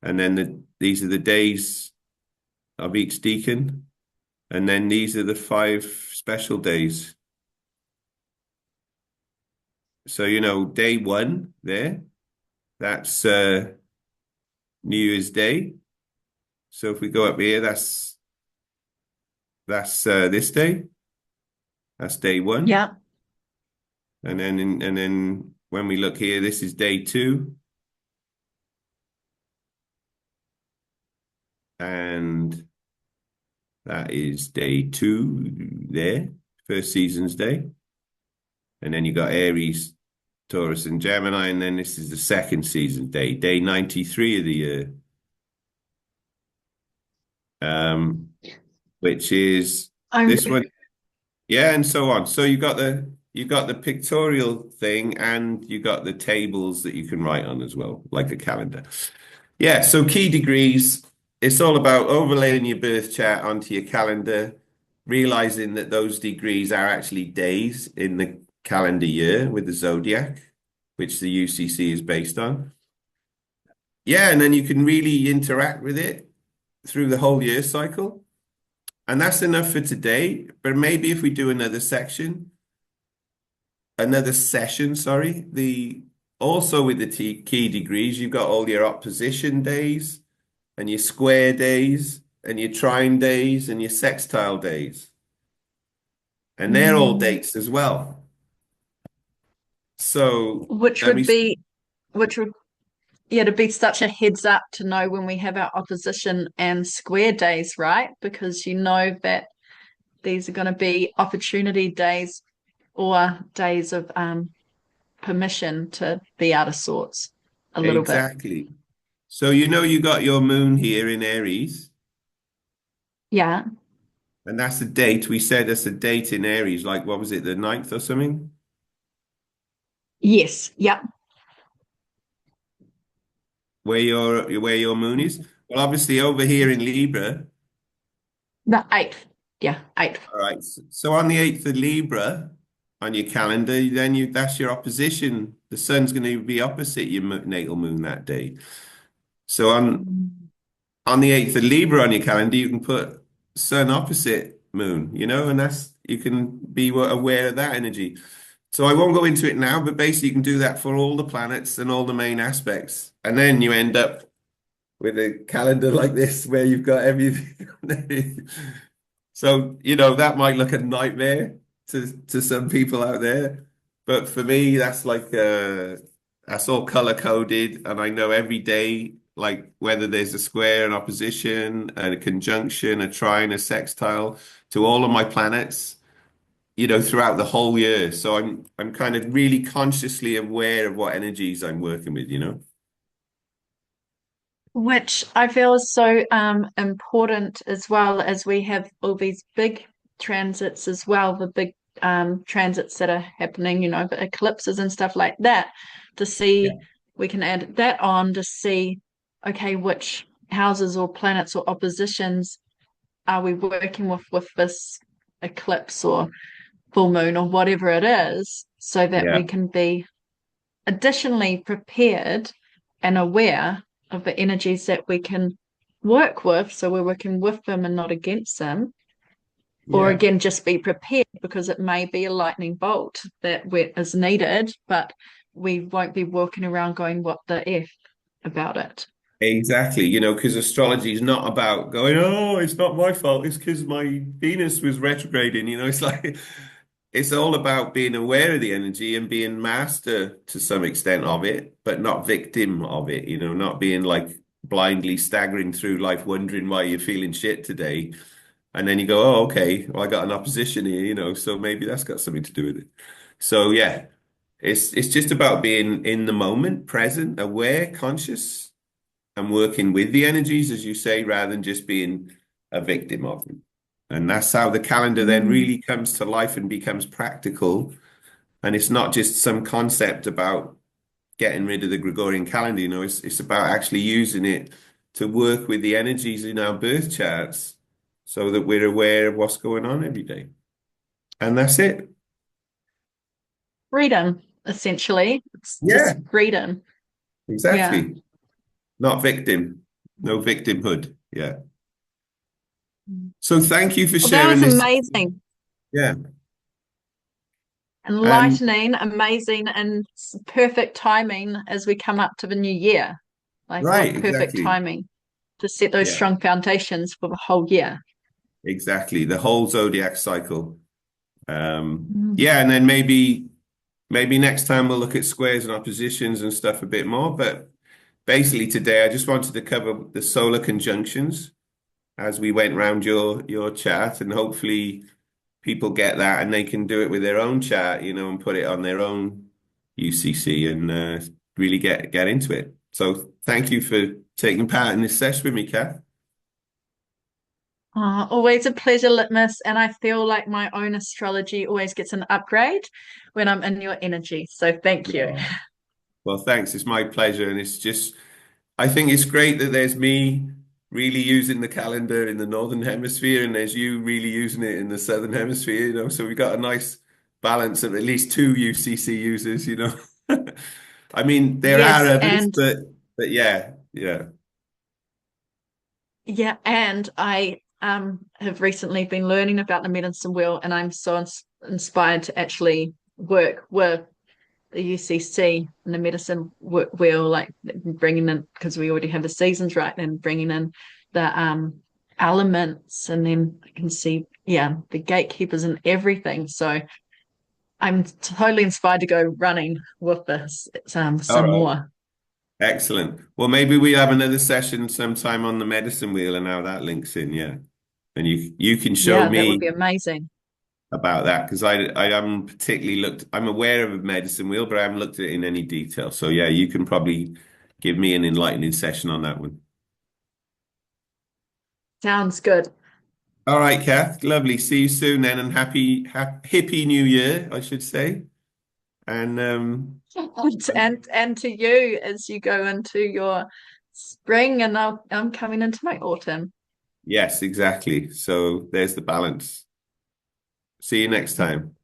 S1: And then these are the days of each deacon. And then these are the 5 special days. So, day 1 there, that's New Year's Day. So if we go up here, that's this day. That's day 1.
S2: Yeah.
S1: And then when we look here, this is day 2. And that is day 2 there, first season's day. And then you got Aries, Taurus, and Gemini. And then this is the second season day 93 of the year. Which is
S2: I'm
S1: this one. Yeah, and so on. So you got the pictorial thing and you got the tables that you can write on as well, like a calendar. Yeah, so key degrees, it's all about overlaying your birth chart onto your calendar, realizing that those degrees are actually days in the calendar year with the zodiac, which the UCC is based on. Yeah, and then you can really interact with it through the whole year cycle. And that's enough for today. But maybe if we do another session, sorry, also with the key degrees, you've got all your opposition days and your square days and your trine days and your sextile days. And they're all dates as well. So
S2: which
S1: let
S2: would
S1: me,
S2: be which would yeah, to be such a heads up to know when we have our opposition and square days, right? Because you know that these are going to be opportunity days or days of permission to be out of sorts a little bit.
S1: exactly. So you got your moon here in Aries,
S2: Yeah.
S1: and that's a date. We said that's a date in Aries, like what was it, the 9th or something?
S2: Yes. Yep.
S1: Where your moon is. Well, obviously over here in Libra.
S2: The eighth. Yeah, eighth.
S1: All right. So on the 8th of Libra on your calendar, then that's your opposition. The sun's going to be opposite your natal moon that day. So on the 8th of Libra on your calendar, you can put sun opposite moon, and you can be aware of that energy. So I won't go into it now, but basically you can do that for all the planets and all the main aspects. And then you end up with a calendar like this where you've got everything. So, that might look a nightmare to some people out there. But for me, that's like that's all color coded, and I know every day, like whether there's a square, an opposition, and a conjunction, a trine, a sextile to all of my planets, throughout the whole year. So I'm kind of really consciously aware of what energies I'm working with.
S2: Which I feel is so important, as well as we have all these big transits as well, the big transits that are happening, the eclipses and stuff like that, to
S1: Yeah.
S2: see, we can add that on to see, okay, which houses or planets or oppositions are we working with this eclipse or full moon or whatever it is, so that
S1: Yeah.
S2: we can be additionally prepared and aware of the energies that we can work with. So we're working with them and not against them. Or
S1: Yeah.
S2: again, just be prepared, because it may be a lightning bolt that is needed, but we won't be walking around going, what the F about it.
S1: Exactly, because astrology is not about going, oh, it's not my fault, it's because my Venus was retrograding, it's like it's all about being aware of the energy and being master to some extent of it, but not victim of it, not being like blindly staggering through life wondering why you're feeling shit today. And then you go, oh, okay, well, I got an opposition here, so maybe that's got something to do with it. So yeah, it's just about being in the moment, present, aware, conscious and working with the energies, as you say, rather than just being a victim of them. And that's how the calendar then
S2: Mm.
S1: really comes to life and becomes practical. And it's not just some concept about getting rid of the Gregorian calendar, it's about actually using it to work with the energies in our birth charts so that we're aware of what's going on every day. And that's it.
S2: Freedom, essentially. It's
S1: Yeah,
S2: just freedom. Yeah.
S1: exactly. Not victim, no victimhood. Yeah. So thank you for
S2: Well, that
S1: sharing
S2: was
S1: this.
S2: amazing.
S1: Yeah. And
S2: Enlightening, amazing, and perfect timing as we come up to the new year. Like,
S1: right,
S2: what perfect
S1: exactly.
S2: timing to set those
S1: Yeah,
S2: strong foundations for the whole year.
S1: exactly. The whole zodiac cycle.
S2: Mm.
S1: Yeah, and then maybe next time we'll look at squares and oppositions and stuff a bit more. But basically today I just wanted to cover the solar conjunctions as we went round your chart, and hopefully people get that and they can do it with their own chart, and put it on their own UCC and really get into it. So thank you for taking part in this session with me, Kath.
S2: Always a pleasure, Litmus. And I feel like my own astrology always gets an upgrade when I'm in your energy. So thank you.
S1: Oh, well, thanks. It's my pleasure. And I think it's great that there's me really using the calendar in the Northern Hemisphere and there's you really using it in the Southern Hemisphere, So we got a nice balance of at least two UCC users. I mean, there are
S2: Yes,
S1: others,
S2: and
S1: but yeah, yeah.
S2: yeah, and I have recently been learning about the medicine wheel, and I'm so inspired to actually work with the UCC and the medicine wheel, like bringing in, because we already have the seasons right, and bringing in the elements, and then I can see, yeah, the gatekeepers and everything. So I'm totally inspired to go running with this
S1: All
S2: some
S1: right.
S2: more.
S1: Excellent. Well, maybe we have another session sometime on the medicine wheel and how that links in, yeah. And you can show
S2: Yeah, that would
S1: me
S2: be amazing.
S1: about that because I am particularly I'm aware of a medicine wheel, but I haven't looked at it in any detail. So yeah, you can probably give me an enlightening session on that one.
S2: Sounds good.
S1: All right, Kath, lovely. See you soon then, and hippie New Year, I should say. And
S2: And to you as you go into your spring, and I'm coming into my autumn.
S1: yes, exactly. So there's the balance. See you next time.